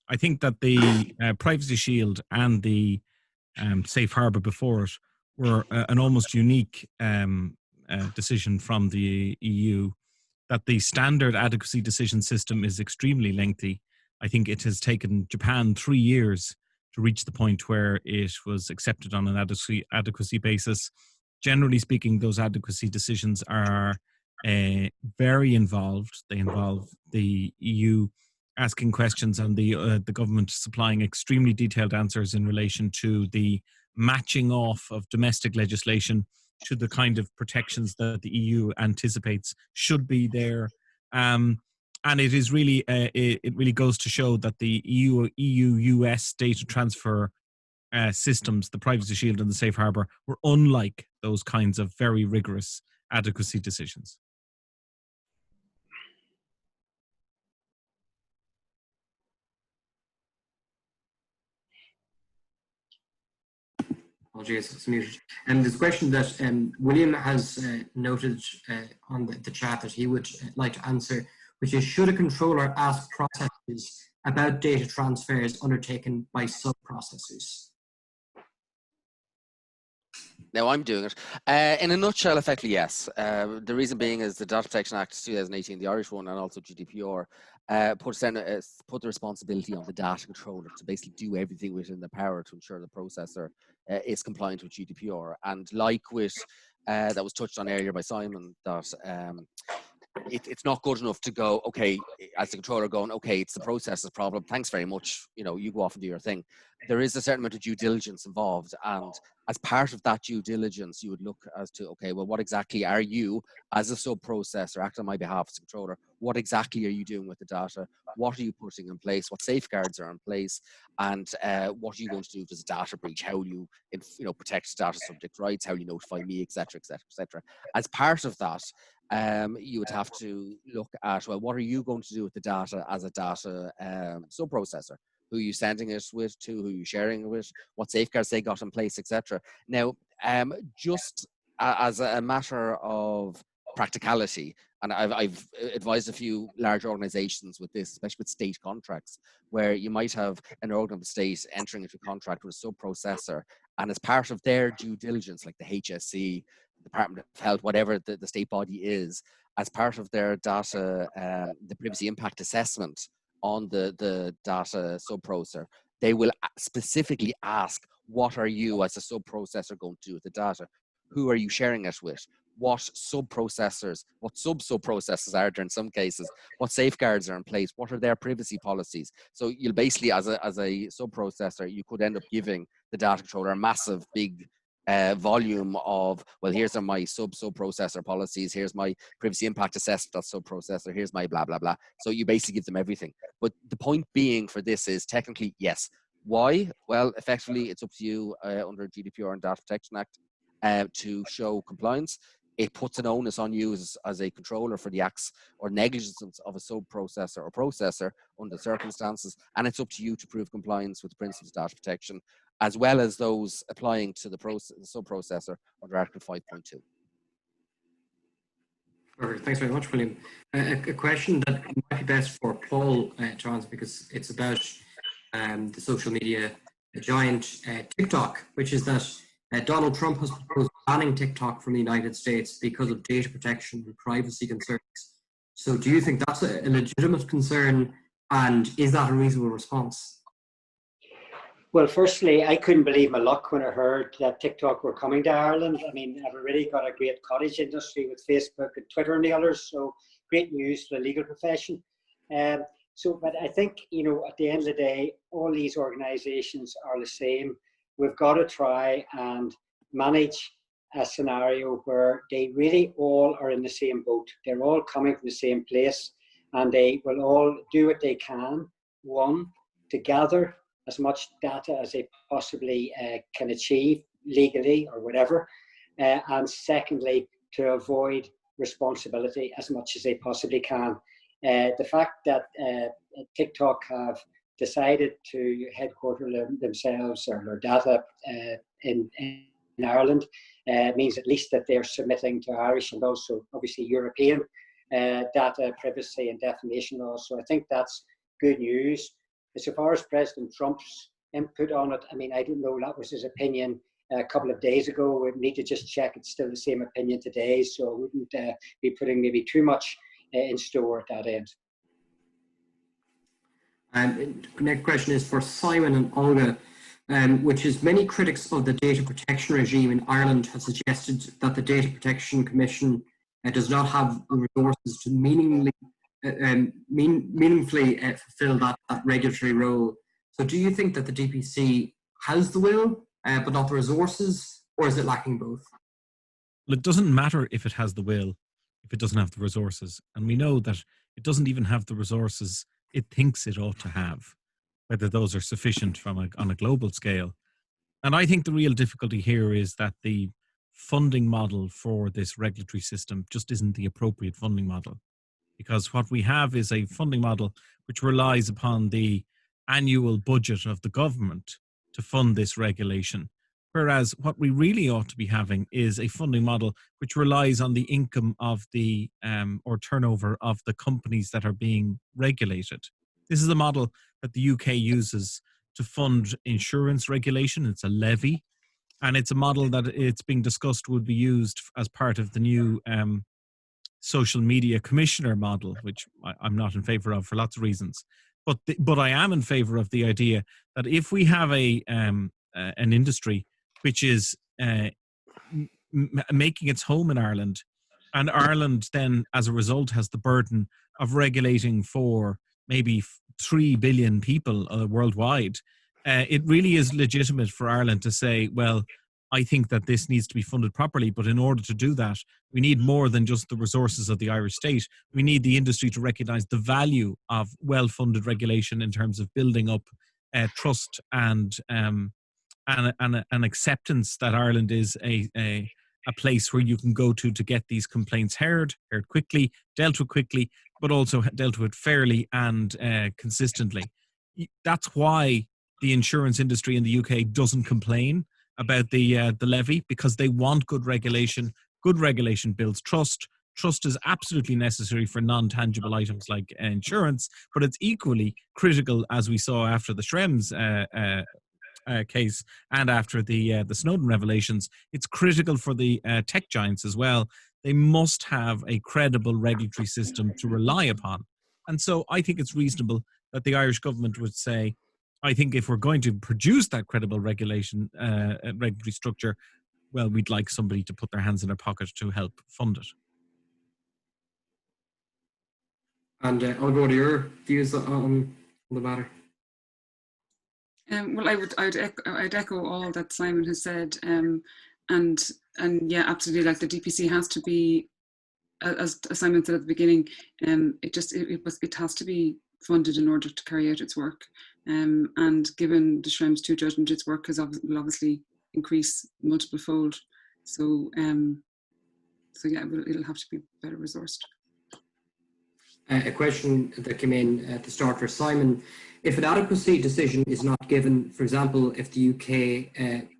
I think that the Privacy Shield and the Safe Harbour before it were an almost unique decision from the EU, that the standard adequacy decision system is extremely lengthy. I think it has taken Japan 3 years to reach the point where it was accepted on an adequacy basis. Generally speaking, those adequacy decisions are very involved. They involve the EU asking questions and the government supplying extremely detailed answers in relation to the matching off of domestic legislation to the kind of protections that the EU anticipates should be there. And it is really, it really goes to show that the EU-US data transfer systems, the Privacy Shield and the Safe Harbour, were unlike those kinds of very rigorous adequacy decisions. Apologies, it's muted. And there's a question that William has noted on the chat that he would like to answer, which is, should a controller ask processors about data transfers undertaken by sub-processors? Now I'm doing it. In a nutshell, effectively, yes. The reason being is the Data Protection Act 2018, the Irish one, and also GDPR, put the responsibility on the data controller to basically do everything within the power to ensure the processor is compliant with GDPR. And like with, that was touched on earlier by Simon, that it's not good enough to go, okay, as the controller going, okay, it's the processor's problem, thanks very much, you know, you go off and do your thing. There is a certain amount of due diligence involved, and as part of that due diligence, you would look as to, okay, well, what exactly are you, as a sub-processor, acting on my behalf as a controller, what exactly are you doing with the data? What are you putting in place? What safeguards are in place? And what are you going to do if there's a data breach? How will you, protect data subject rights? How will you notify me, et cetera, et cetera, et cetera. As part of that, you would have to look at, well, what are you going to do with the data as a data sub-processor? Who are you sending it with to? Who are you sharing it with? What safeguards they got in place, etc. Now, just as a matter of practicality, and I've advised a few large organizations with this, especially with state contracts, where you might have an organ of the state entering into a contract with a sub-processor, and as part of their due diligence, like the HSE, Department of Health, whatever the state body is, as part of their data, the privacy impact assessment on the data sub-processor, they will specifically ask, what are you as a sub-processor going to do with the data? Who are you sharing it with? What sub-processors, what sub-sub-processors are there in some cases? What safeguards are in place? What are their privacy policies? So you'll basically, as a sub-processor, you could end up giving the data controller a massive, big volume of, well, here's my sub-processor policies, here's my privacy impact assessment sub-processor, here's my blah, blah, blah. So you basically give them everything. But the point being for this is technically, yes. Why? Well, effectively, it's up to you under GDPR and Data Protection Act to show compliance. It puts an onus on you as a controller for the acts or negligence of a sub-processor or processor under circumstances, and it's up to you to prove compliance with the principles of data protection, as well as those applying to the sub-processor under Article 5.2. Perfect. Thanks very much, William. A question that might be best for Paul to answer, because it's about the social media giant TikTok, which is that Donald Trump has proposed banning TikTok from the United States because of data protection and privacy concerns. So do you think that's a legitimate concern, and is that a reasonable response? Well, firstly, I couldn't believe my luck when I heard that TikTok were coming to Ireland. I mean, I've already got a great cottage industry with Facebook and Twitter and the others, so great news for the legal profession. But I think, at the end of the day, all these organisations are the same. We've got to try and manage a scenario where they really all are in the same boat. They're all coming from the same place, and they will all do what they can. One, to gather as much data as they possibly can achieve legally or whatever. And secondly, to avoid responsibility as much as they possibly can. The fact that TikTok have decided to headquarter themselves or their data in Ireland means at least that they're submitting to Irish and also obviously European data privacy and defamation laws. So I think that's good news. As far as President Trump's input on it, I mean, I don't know, that was his opinion a couple of days ago. We need to just check it's still the same opinion today, so I wouldn't be putting maybe too much in store at that end. The next question is for Simon and Olga, which is many critics of the data protection regime in Ireland have suggested that the Data Protection Commission does not have the resources to meaningfully fulfill that regulatory role. So do you think that the DPC has the will but not the resources, or is it lacking both? Well, it doesn't matter if it has the will if it doesn't have the resources. And we know that it doesn't even have the resources it thinks it ought to have, whether those are sufficient on a global scale. And I think the real difficulty here is that the funding model for this regulatory system just isn't the appropriate funding model. Because what we have is a funding model which relies upon the annual budget of the government to fund this regulation. Whereas what we really ought to be having is a funding model which relies on the income of the or turnover of the companies that are being regulated. This is a model that the UK uses to fund insurance regulation. It's a levy, and it's a model that it's being discussed would be used as part of the new social media commissioner model, which I'm not in favour of for lots of reasons. But I am in favour of the idea that if we have an industry which is making its home in Ireland, and Ireland then, as a result, has the burden of regulating for maybe 3 billion people worldwide, it really is legitimate for Ireland to say, well, I think that this needs to be funded properly, but in order to do that, we need more than just the resources of the Irish state. We need the industry to recognise the value of well-funded regulation in terms of building up trust and an acceptance that Ireland is a place where you can go to get these complaints heard quickly, dealt with quickly, but also dealt with fairly and consistently. That's why the insurance industry in the UK doesn't complain about the levy, because they want good regulation. Good regulation builds trust. Trust is absolutely necessary for non-tangible items like insurance, but it's equally critical, as we saw after the Schrems case and after the Snowden revelations. It's critical for the tech giants as well. They must have a credible regulatory system to rely upon. And so I think it's reasonable that the Irish government would say, I think if we're going to produce that credible regulation, regulatory structure, well, we'd like somebody to put their hands in their pocket to help fund it. And I'll go to your views on the matter. Well, I'd echo all that Simon has said, and yeah, absolutely. Like the DPC has to be, as Simon said at the beginning, it has to be funded in order to carry out its work. And given the Schrems II judgment, its work will obviously increase multiple fold. So yeah, it'll have to be better resourced. A question that came in at the start for Simon: if an adequacy decision is not given, for example, if the UK,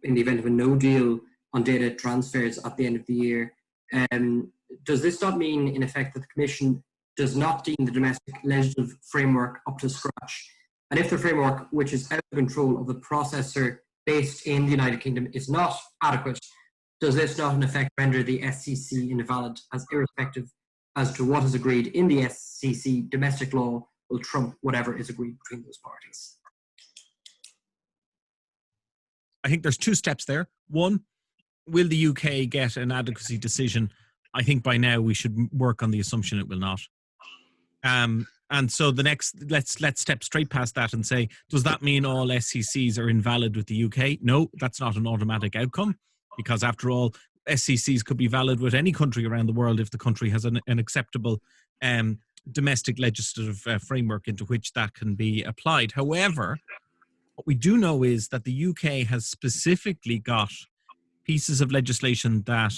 in the event of a no deal on data transfers at the end of the year, does this not mean, in effect, that the Commission does not deem the domestic legislative framework up to scratch? And if the framework, which is out of control of the processor, based in the United Kingdom is not adequate, does this not in effect render the SCC invalid, as irrespective as to what is agreed in the SCC, domestic law will trump whatever is agreed between those parties? I think there's two steps there. One, will the UK get an adequacy decision? I think by now we should work on the assumption it will not. And so the next, let's step straight past that and say, does that mean all SCCs are invalid with the UK? No, that's not an automatic outcome, because after all, SCCs could be valid with any country around the world if the country has an acceptable domestic legislative framework into which that can be applied. However, what we do know is that the UK has specifically got pieces of legislation that,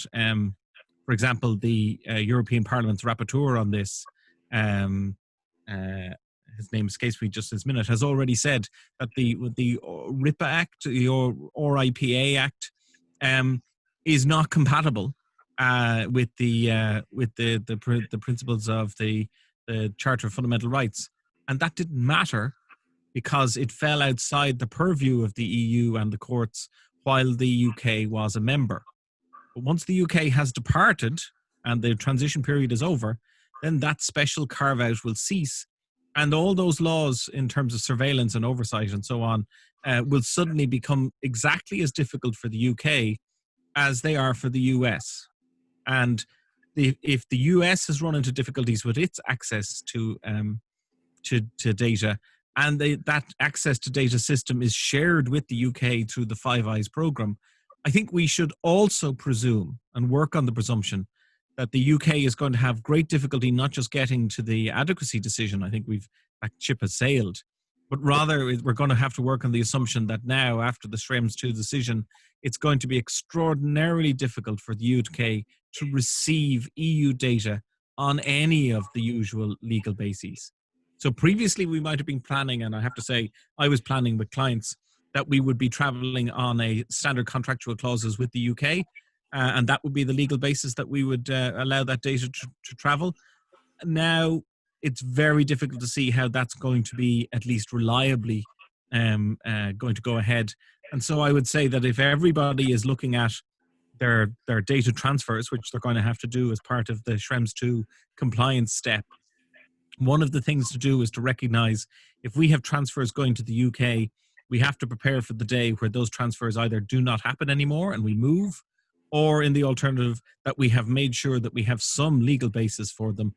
for example, the European Parliament's rapporteur on this, his name escapes me just this minute, has already said that the RIPA Act, the RIPA Act, is not compatible with the principles of the Charter of Fundamental Rights, and that didn't matter because it fell outside the purview of the EU and the courts while the UK was a member. But once the UK has departed and the transition period is over, then that special carve-out will cease. And all those laws in terms of surveillance and oversight and so on will suddenly become exactly as difficult for the UK as they are for the US. And if the US has run into difficulties with its access to data, and that access to data system is shared with the UK through the Five Eyes programme, I think we should also presume and work on the presumption that the UK is going to have great difficulty not just getting to the adequacy decision. I think that ship has sailed, but rather we're going to have to work on the assumption that now, after the Schrems II decision, it's going to be extraordinarily difficult for the UK to receive EU data on any of the usual legal bases. So previously we might have been planning, and I have to say I was planning with clients, that we would be traveling on a standard contractual clauses with the UK, and that would be the legal basis that we would allow that data to travel. Now, it's very difficult to see how that's going to be at least reliably going to go ahead. And so I would say that if everybody is looking at their data transfers, which they're going to have to do as part of the Schrems II compliance step, one of the things to do is to recognize if we have transfers going to the UK, we have to prepare for the day where those transfers either do not happen anymore and we move, or in the alternative that we have made sure that we have some legal basis for them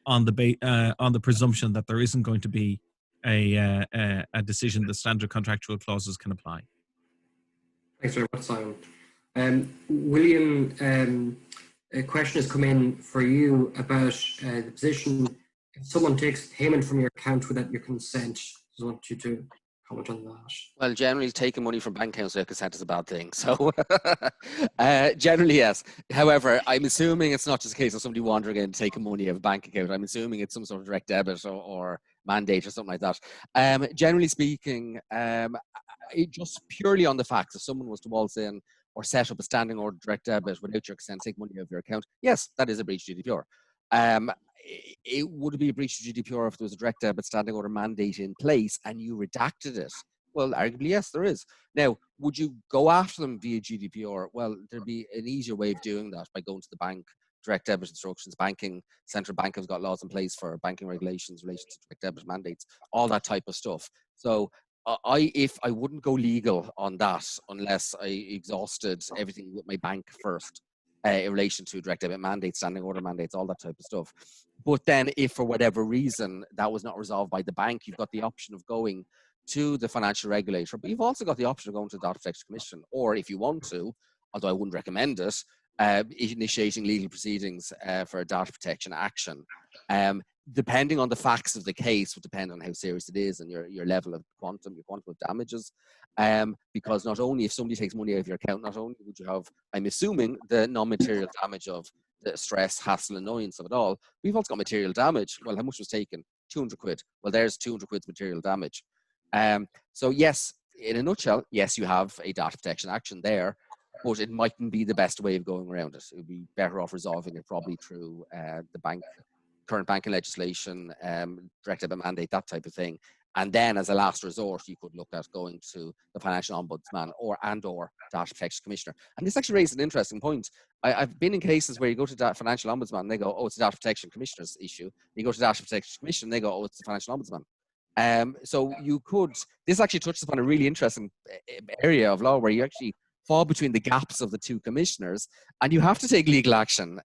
on the presumption that there isn't going to be a decision that standard contractual clauses can apply. Thanks very much, Simon. William, a question has come in for you about the position if someone takes payment from your account without your consent. I want you to comment on that. Well, generally taking money from bank accounts without consent is a bad thing. So generally, yes. However, I'm assuming it's not just a case of somebody wandering in and taking money out of a bank account. I'm assuming it's some sort of direct debit or mandate or something like that. Generally speaking, it just purely on the facts, if someone was to waltz in or set up a standing order direct debit without your consent, take money out of your account, yes, that is a breach of GDPR. It would be a breach of GDPR if there was a direct debit standing order mandate in place and you redacted it. Well, arguably, yes, there is. Now, would you go after them via GDPR? Well, there'd be an easier way of doing that by going to the bank, direct debit instructions. Central bank has got laws in place for banking regulations, relation to direct debit mandates, all that type of stuff. So I wouldn't go legal on that unless I exhausted everything with my bank first. In relation to direct debit mandates, standing order mandates, all that type of stuff. But then if for whatever reason that was not resolved by the bank, you've got the option of going to the financial regulator, but you've also got the option of going to the Data Protection Commission, or if you want to, although I wouldn't recommend it, initiating legal proceedings for a data protection action. Depending on the facts of the case would depend on how serious it is and your level of your quantum of damages. Because not only if somebody takes money out of your account, not only would you have, I'm assuming, the non-material damage of the stress, hassle, annoyance of it all, we've also got material damage. Well, how much was taken? 200 quid. Well, there's 200 quid's material damage. So yes, in a nutshell, yes, you have a data protection action there, but it mightn't be the best way of going around it. It would be better off resolving it probably through the current banking legislation, direct debit mandate, that type of thing. And then as a last resort, you could look at going to the Financial Ombudsman or Data Protection Commissioner. And this actually raised an interesting point. I've been in cases where you go to Financial Ombudsman and they go, oh, it's a Data Protection Commissioner's issue. You go to Data Protection Commission and they go, oh, it's the Financial Ombudsman. So you could, this actually touches upon a really interesting area of law where you actually fall between the gaps of the two commissioners and you have to take legal action.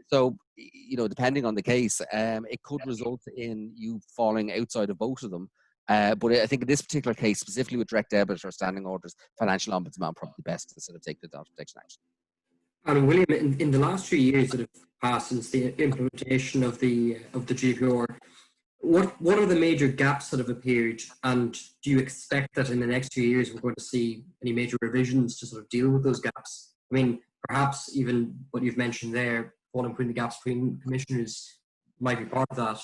So, you know, depending on the case, it could result in you falling outside of both of them. But I think in this particular case, specifically with direct debit or standing orders, Financial Ombudsman probably the best to sort of take the data protection action. And William, in the last 3 years that have passed since the implementation of the GDPR, what are the major gaps that have appeared, and do you expect that in the next few years we're going to see any major revisions to sort of deal with those gaps? I mean, perhaps even what you've mentioned there, falling between the gaps between commissioners, might be part of that.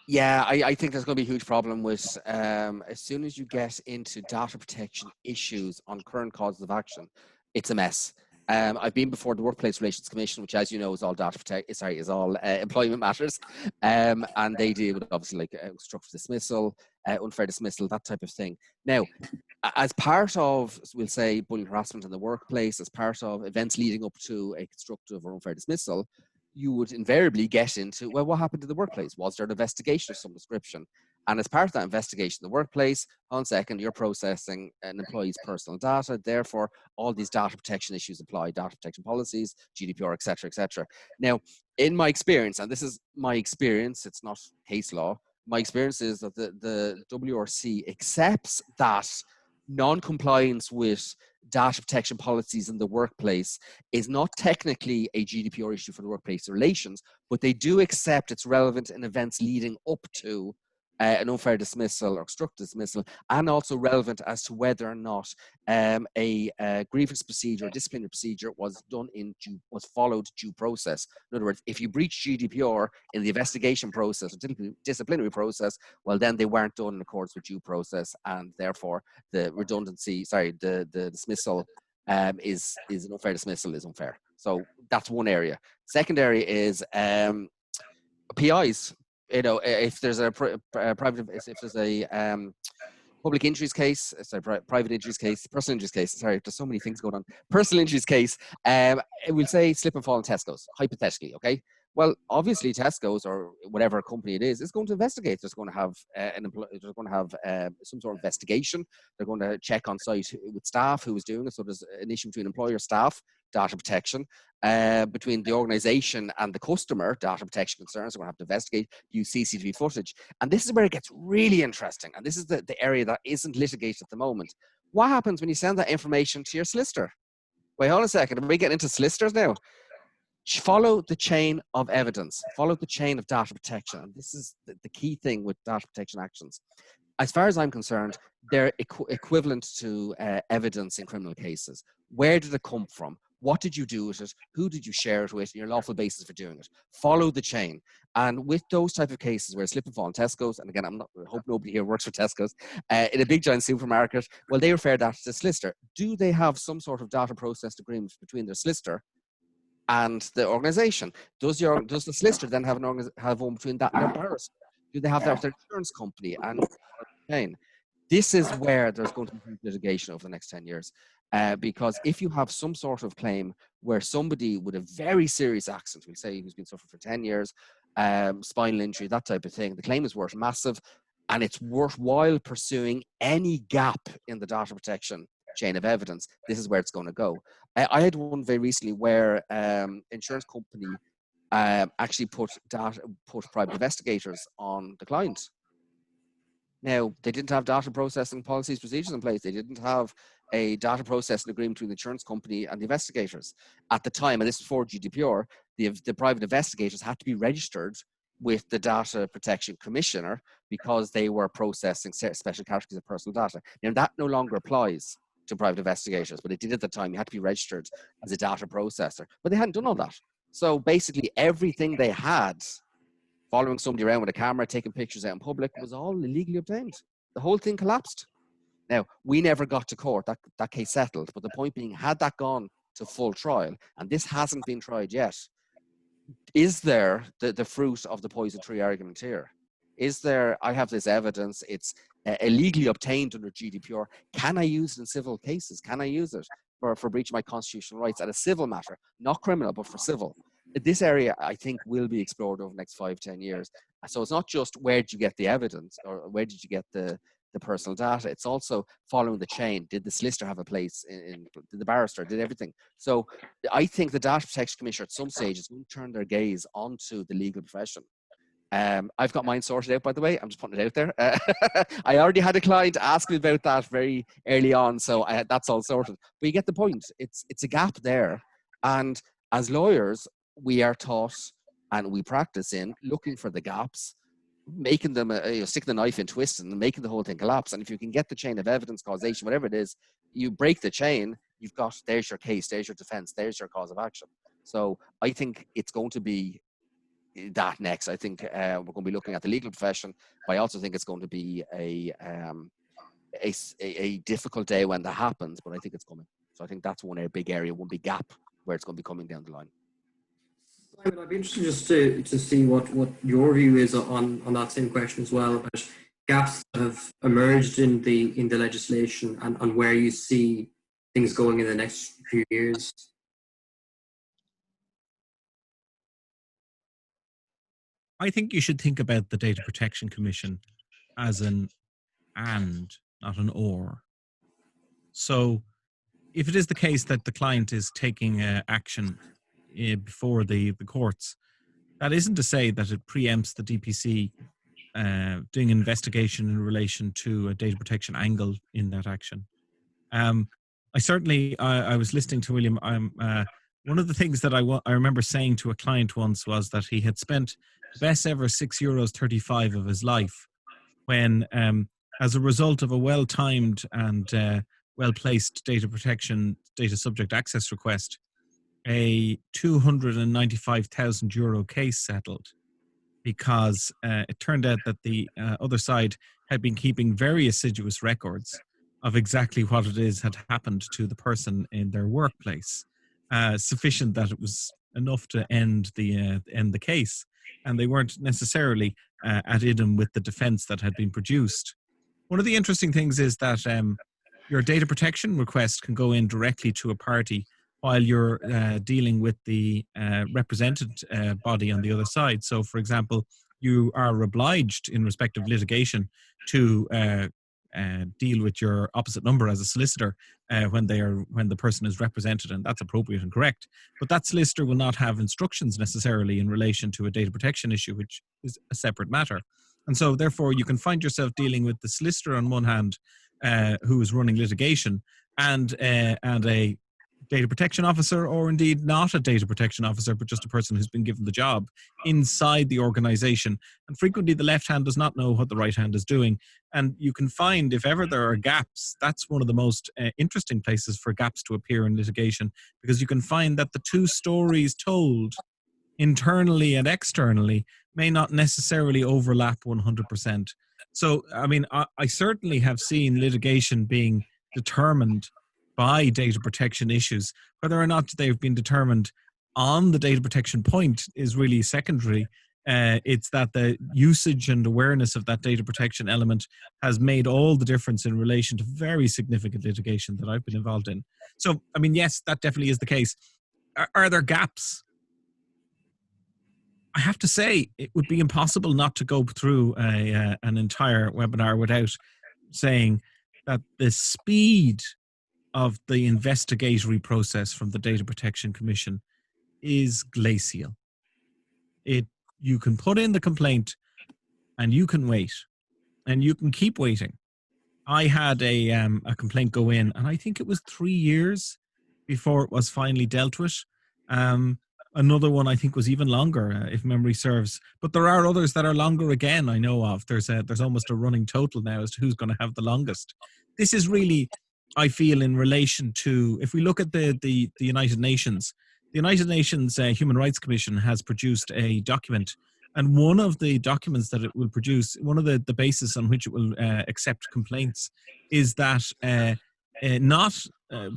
Yeah, I think there's going to be a huge problem with as soon as you get into data protection issues on current causes of action, it's a mess. I've been before the Workplace Relations Commission, which, as you know, is all employment matters, and they deal with obviously like constructive dismissal, unfair dismissal, that type of thing. Now, as part of, we'll say, bullying, harassment in the workplace, as part of events leading up to a constructive or unfair dismissal, you would invariably get into, well, what happened in the workplace? Was there an investigation of some description? And as part of that investigation in the workplace, on second, you're processing an employee's personal data. Therefore, all these data protection issues apply, data protection policies, GDPR, et cetera, et cetera. Now, in my experience, and this is my experience, it's not case law, my experience is that the WRC accepts that non-compliance with data protection policies in the workplace is not technically a GDPR issue for the workplace relations, but they do accept it's relevant in events leading up to an unfair dismissal or constructive dismissal, and also relevant as to whether or not a grievance procedure or disciplinary procedure was followed due process. In other words, if you breach GDPR in the investigation process or disciplinary process, well, then they weren't done in accordance with due process, and therefore the dismissal is an unfair dismissal is unfair. So that's one area. Second area is PIs. You know, if there's a public injuries case, private injuries case, personal injuries case, sorry, there's so many things going on. Personal injuries case, we'll say slip and fall in Tesco's, hypothetically, okay? Well, obviously Tesco's or whatever company it is going to investigate. There's going to have some sort of investigation. They're going to check on site with staff who is doing it. So there's an issue between employer staff, data protection, between the organization and the customer, data protection concerns. They're going to have to investigate, use CCTV footage. And this is where it gets really interesting. And this is the area that isn't litigated at the moment. What happens when you send that information to your solicitor? Wait, hold on a second. Are we getting into solicitors now? Follow the chain of evidence. Follow the chain of data protection. And this is the key thing with data protection actions. As far as I'm concerned, they're equivalent to evidence in criminal cases. Where did it come from? What did you do with it? Who did you share it with? And your lawful basis for doing it. Follow the chain. And with those type of cases where slip and fall in Tesco's, and again, I hope nobody here works for Tesco's, in a big giant supermarket, well, they refer that to the solicitor. Do they have some sort of data process agreement between their solicitor and the organization? Does the solicitor then have one between that and their barrister? Do they have that with their insurance company? And this is where there's going to be litigation over the next 10 years. Because if you have some sort of claim where somebody with a very serious accident, we say who's been suffering for 10 years, spinal injury, that type of thing, the claim is worth massive, and it's worthwhile pursuing any gap in the data protection chain of evidence. This is where it's going to go. I had one very recently where insurance company actually put private investigators on the client. Now, they didn't have data processing policies, procedures in place. They didn't have a data processing agreement between the insurance company and the investigators. At the time, and this is before GDPR, the private investigators had to be registered with the Data Protection Commissioner because they were processing special categories of personal data. Now, that no longer applies to private investigators, but it did at the time. You had to be registered as a data processor, but they hadn't done all that. So basically everything they had, following somebody around with a camera, taking pictures out in public, was all illegally obtained. The whole thing collapsed. Now, we never got to court, that case settled, but the point being, had that gone to full trial, and this hasn't been tried yet, is there the fruit of the poison tree argument here? Is there, I have this evidence, it's illegally obtained under GDPR. Can I use it in civil cases? Can I use it for breach of my constitutional rights at a civil matter? Not criminal, but for civil. This area, I think, will be explored over the next 5-10 years. So it's not just where did you get the evidence or where did you get the personal data. It's also following the chain. Did the solicitor have a place did the barrister, did everything? So I think the Data Protection Commissioner at some stage is going to turn their gaze onto the legal profession. I've got mine sorted out, by the way. I'm just putting it out there. I already had a client ask me about that very early on, so that's all sorted. But you get the point. It's a gap there. And as lawyers, we are taught and we practice in looking for the gaps, making them, sticking the knife in, twisting, and making the whole thing collapse. And if you can get the chain of evidence, causation, whatever it is, you break the chain, you've got, there's your case, there's your defense, there's your cause of action. So I think it's going to be that next. I think we're going to be looking at the legal profession, but I also think it's going to be a difficult day when that happens, but I think it's coming. So I think that's one big area, one big gap where it's going to be coming down the line. Simon, I'd be interested just to see what your view is on that same question as well, about gaps that have emerged in the legislation and where you see things going in the next few years. I think you should think about the Data Protection Commission as an and, not an or. So if it is the case that the client is taking action before the courts, that isn't to say that it preempts the DPC doing an investigation in relation to a data protection angle in that action. I was listening to William. One of the things that I remember saying to a client once was that he had spent the best ever €6.35 of his life when, as a result of a well-timed and well-placed data subject access request, a €295,000 case settled, because it turned out that the other side had been keeping very assiduous records of exactly what it is had happened to the person in their workplace, sufficient that it was enough to end the case, and they weren't necessarily at idem with the defense that had been produced. One of the interesting things is that your data protection request can go in directly to a party while you're dealing with the represented body on the other side. So, for example, you are obliged in respect of litigation to deal with your opposite number as a solicitor when the person is represented, and that's appropriate and correct. But that solicitor will not have instructions necessarily in relation to a data protection issue, which is a separate matter. And so, therefore, you can find yourself dealing with the solicitor on one hand, who is running litigation, and a data protection officer, or indeed not a data protection officer, but just a person who's been given the job inside the organization. And frequently the left hand does not know what the right hand is doing. And you can find, if ever there are gaps, that's one of the most interesting places for gaps to appear in litigation, because you can find that the two stories told internally and externally may not necessarily overlap 100%. So, I mean, I certainly have seen litigation being determined by data protection issues. Whether or not they've been determined on the data protection point is really secondary. It's that the usage and awareness of that data protection element has made all the difference in relation to very significant litigation that I've been involved in. So, I mean, yes, that definitely is the case. Are there gaps? I have to say, it would be impossible not to go through an entire webinar without saying that the speed of the investigatory process from the Data Protection Commission is glacial. You can put in the complaint and you can wait, and you can keep waiting. I had a complaint go in, and I think it was 3 years before it was finally dealt with. Another one I think was even longer, if memory serves. But there are others that are longer again, I know of. There's almost a running total now as to who's going to have the longest. This is really, I feel, in relation to, if we look at the United Nations, the United Nations Human Rights Commission has produced a document, and one of the documents that it will produce, one of the basis on which it will accept complaints, is that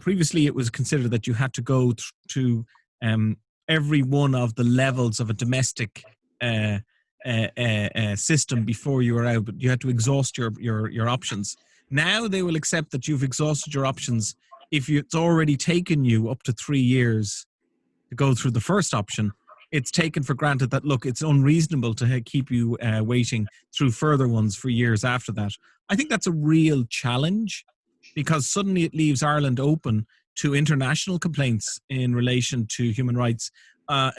previously it was considered that you had to go to every one of the levels of a domestic system before you were out, but you had to exhaust your options. Now they will accept that you've exhausted your options if it's already taken you up to 3 years to go through the first option. It's taken for granted that, look, it's unreasonable to keep you waiting through further ones for years after that. I think that's a real challenge, because suddenly it leaves Ireland open to international complaints in relation to human rights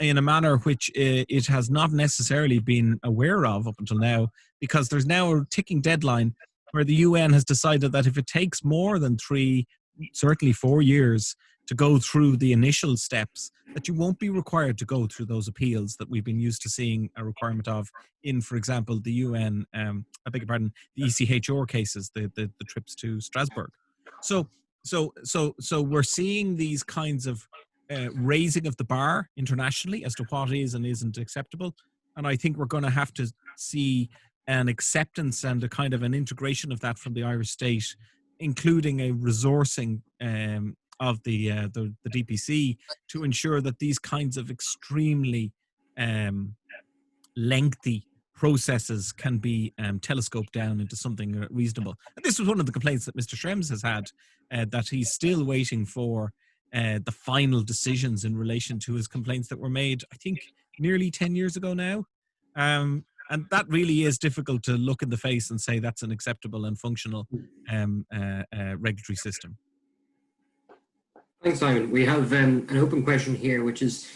in a manner which it has not necessarily been aware of up until now, because there's now a ticking deadline where the UN has decided that if it takes more than 3, certainly 4 years to go through the initial steps, that you won't be required to go through those appeals that we've been used to seeing a requirement of in, for example, the UN, I beg your pardon, the ECHR cases, the trips to Strasbourg. So we're seeing these kinds of raising of the bar internationally as to what is and isn't acceptable. And I think we're going to have to see an acceptance and a kind of an integration of that from the Irish state, including a resourcing of the DPC to ensure that these kinds of extremely lengthy processes can be telescoped down into something reasonable. And this was one of the complaints that Mr. Schrems has had, that he's still waiting for the final decisions in relation to his complaints that were made, I think, nearly 10 years ago now. And that really is difficult to look in the face and say that's an acceptable and functional regulatory system. Thanks, Simon. We have an open question here, which is,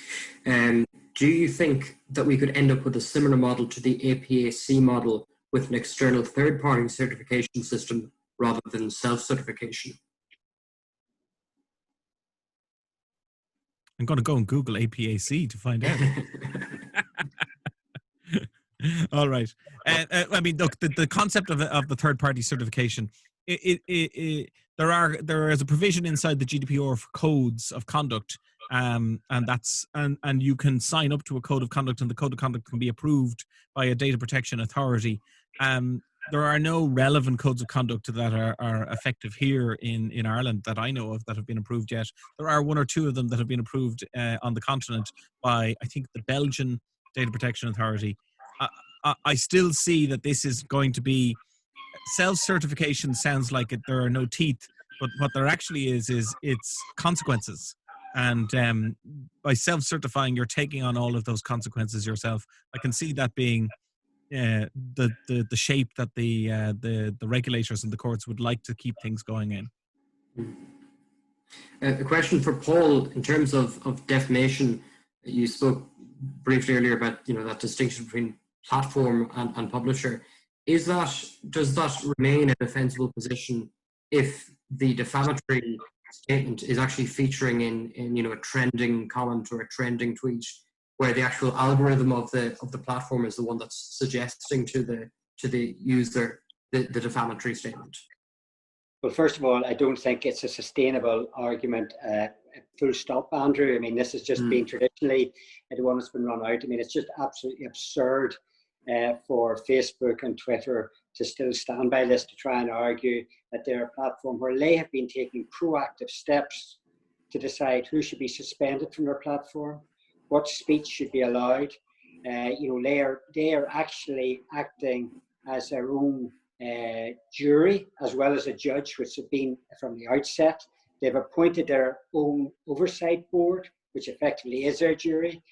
do you think that we could end up with a similar model to the APAC model with an external third-party certification system rather than self-certification? I'm going to go and Google APAC to find out. All right. I mean, look, the concept of the third-party certification, there is a provision inside the GDPR for codes of conduct, and you can sign up to a code of conduct, and the code of conduct can be approved by a data protection authority. There are no relevant codes of conduct that are effective here in Ireland that I know of that have been approved yet. There are 1 or 2 of them that have been approved on the continent by, I think, the Belgian Data Protection Authority. I still see that this is going to be self-certification. Sounds like there are no teeth, but what there actually is it's consequences. And by self-certifying, you're taking on all of those consequences yourself. I can see that being the shape that the regulators and the courts would like to keep things going in. A question for Paul in terms of defamation. You spoke briefly earlier about that distinction between platform and publisher. Does that remain a defensible position if the defamatory statement is actually featuring in a trending comment or a trending tweet, where the actual algorithm of the platform is the one that's suggesting to the user the defamatory statement? Well, first of all, I don't think it's a sustainable argument. Full stop, Andrew. I mean, this has just been traditionally the one that's been run out. I mean, it's just absolutely absurd for Facebook and Twitter to still stand by this, to try and argue that they're a platform where they have been taking proactive steps to decide who should be suspended from their platform, what speech should be allowed. They are actually acting as their own jury as well as a judge, which have been from the outset. They've appointed their own oversight board, which effectively is their jury.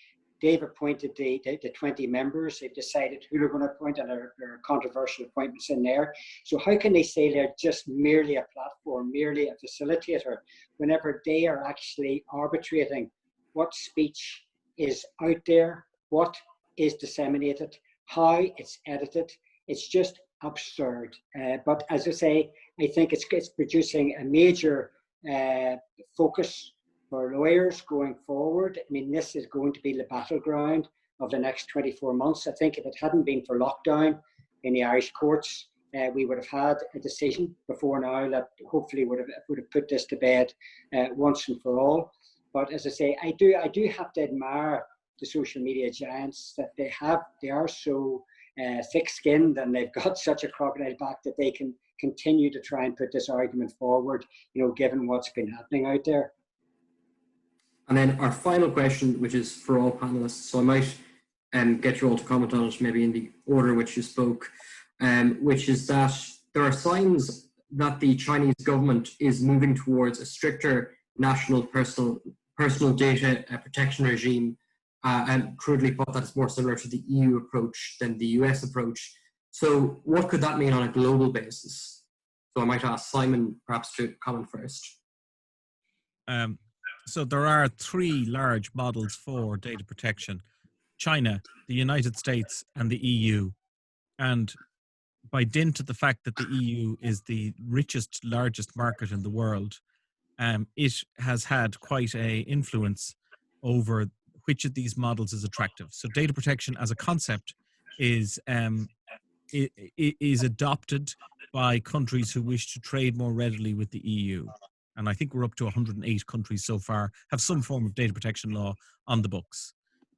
They've appointed the 20 members. They've decided who they're going to appoint, and there are controversial appointments in there. So how can they say they're just merely a platform, merely a facilitator, whenever they are actually arbitrating what speech is out there, what is disseminated, how it's edited? It's just absurd. But as I say, I think it's producing a major focus for lawyers going forward. I mean, this is going to be the battleground of the next 24 months. I think if it hadn't been for lockdown in the Irish courts, we would have had a decision before now that hopefully would have put this to bed once and for all. But as I say, I do have to admire the social media giants, that they are so thick-skinned, and they've got such a crocodile back that they can continue to try and put this argument forward, given what's been happening out there. And then our final question, which is for all panelists, so I might get you all to comment on it, maybe in the order in which you spoke, which is that there are signs that the Chinese government is moving towards a stricter national personal data protection regime, and crudely put, that it's more similar to the EU approach than the US approach. So what could that mean on a global basis? So I might ask Simon perhaps to comment first. So there are three large models for data protection: China, the United States, and the EU. And by dint of the fact that the EU is the richest, largest market in the world, it has had quite a influence over which of these models is attractive. So data protection as a concept is adopted by countries who wish to trade more readily with the EU. And I think we're up to 108 countries so far have some form of data protection law on the books.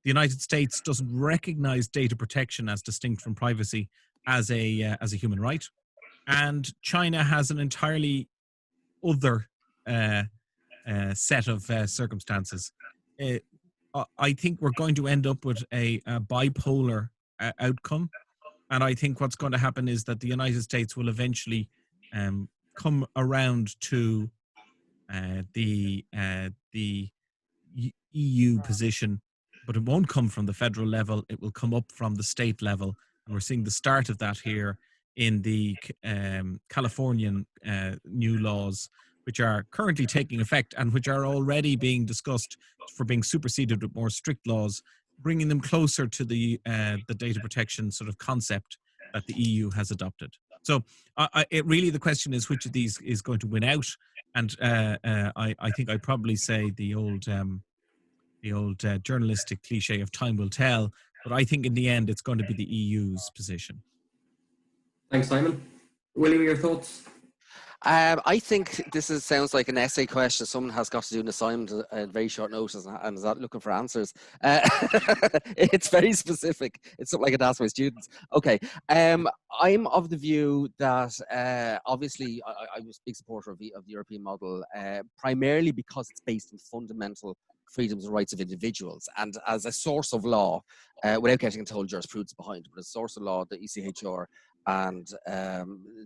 The United States doesn't recognize data protection as distinct from privacy as a human right, and China has an entirely other set of circumstances. I think we're going to end up with a bipolar outcome, and I think what's going to happen is that the United States will eventually come around to the EU position, but it won't come from the federal level. It will come up from the state level, and we're seeing the start of that here in the Californian new laws, which are currently taking effect and which are already being discussed for being superseded with more strict laws, bringing them closer to the data protection sort of concept that the EU has adopted. So really the question is which of these is going to win out, and I think I'd probably say the old journalistic cliche of time will tell, but I think in the end it's going to be the EU's position. Thanks, Simon. William, your thoughts? I think this sounds like an essay question. Someone has got to do an assignment at very short notice and is not looking for answers. It's very specific. It's something I could ask my students. Okay. I'm of the view that obviously I was a big supporter of the European model, primarily because it's based on fundamental freedoms and rights of individuals. And as a source of law, without getting into whole jurisprudence behind it, but as a source of law, the ECHR and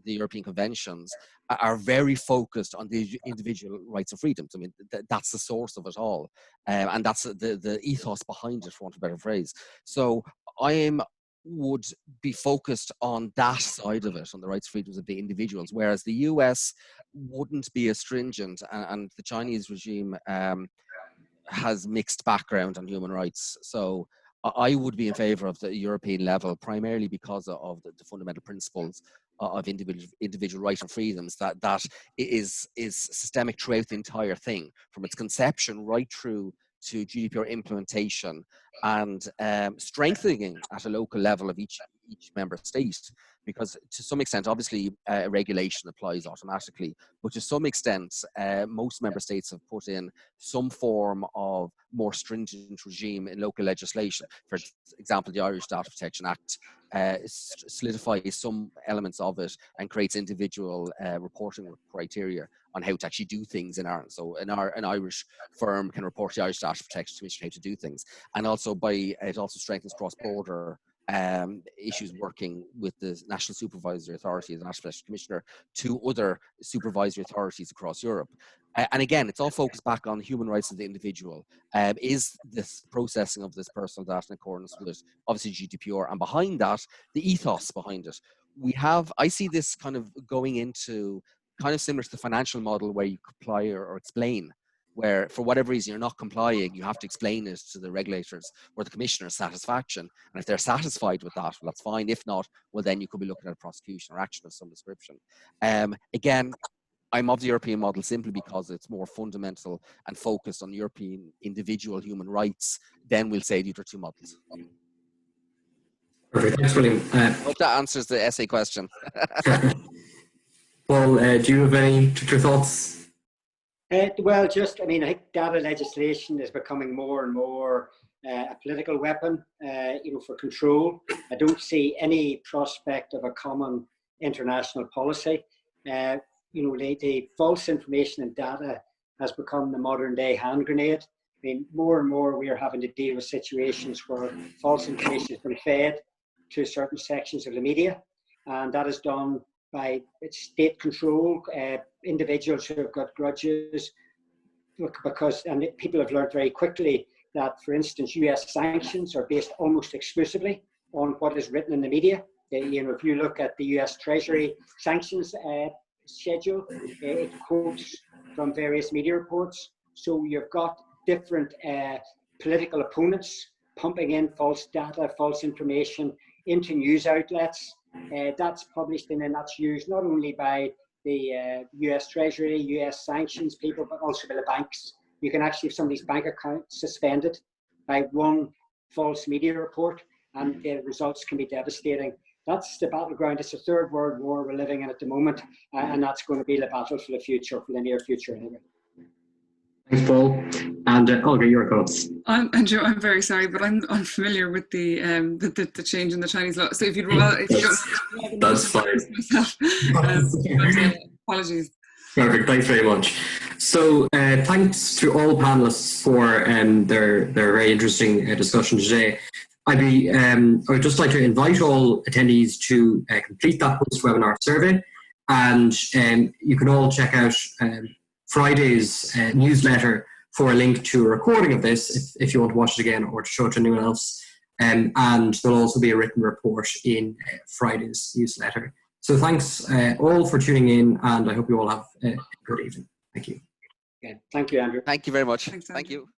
the European conventions are very focused on the individual rights and freedoms. I mean, that's the source of it all. And that's the ethos behind it, for want of a better phrase. So I would be focused on that side of it, on the rights and freedoms of the individuals, whereas the US wouldn't be as stringent, and the Chinese regime has mixed background on human rights. So I would be in favor of the European level, primarily because of the fundamental principles of individual rights and freedoms that is systemic throughout the entire thing, from its conception right through to GDPR implementation and strengthening at a local level of each member state. Because to some extent, obviously, regulation applies automatically, but to some extent, most member states have put in some form of more stringent regime in local legislation. For example, the Irish Data Protection Act solidifies some elements of it and creates individual reporting criteria on how to actually do things in Ireland. So an Irish firm can report to the Irish Data Protection Commission how to do things. And also it also strengthens cross-border issues working with the National Supervisory Authority, the National Protection Commissioner, to other supervisory authorities across Europe. And again, it's all focused back on human rights of the individual. Is this processing of this personal data in accordance with obviously GDPR, and behind that, the ethos behind it. I see this kind of going into kind of similar to the financial model where you comply or explain, where for whatever reason you're not complying, you have to explain it to the regulators or the commissioner's satisfaction. And if they're satisfied with that, well, that's fine. If not, well, then you could be looking at a prosecution or action of some description. Again, I'm of the European model simply because it's more fundamental and focused on European individual human rights. Then we'll say these are two models. Perfect. Thanks, William. Hope that answers the essay question. Paul, do you have any particular thoughts? Well, I think data legislation is becoming more and more a political weapon, for control. I don't see any prospect of a common international policy. The false information and data has become the modern day hand grenade. I mean, more and more we are having to deal with situations where false information has been fed to certain sections of the media, and that is done by state control, individuals who have got grudges, because, and people have learned very quickly that, for instance, US sanctions are based almost exclusively on what is written in the media. You know, if you look at the US Treasury sanctions schedule, it quotes from various media reports. So you've got different political opponents pumping in false data, false information into news outlets. That's published and then that's used not only by the US Treasury, US sanctions people, but also by the banks. You can actually have somebody's bank account suspended by one false media report, and the results can be devastating. That's the battleground. It's a third world war we're living in at the moment, and that's going to be the battle for the future, for the near future anyway. Thanks, Paul. And Olga, your thoughts. Andrew, I'm very sorry, but I'm unfamiliar with the change in the Chinese law. So if you don't, that's fine. Apologies. Perfect. Thanks very much. So thanks to all panelists for their very interesting discussion today. I would just like to invite all attendees to complete that post-webinar survey, and you can all check out Friday's newsletter for a link to a recording of this if you want to watch it again or to show it to anyone else. And there'll also be a written report in Friday's newsletter. So thanks all for tuning in, and I hope you all have a good evening. Thank you. Yeah, thank you, Andrew. Thank you very much. Thanks, Andrew. Thank you.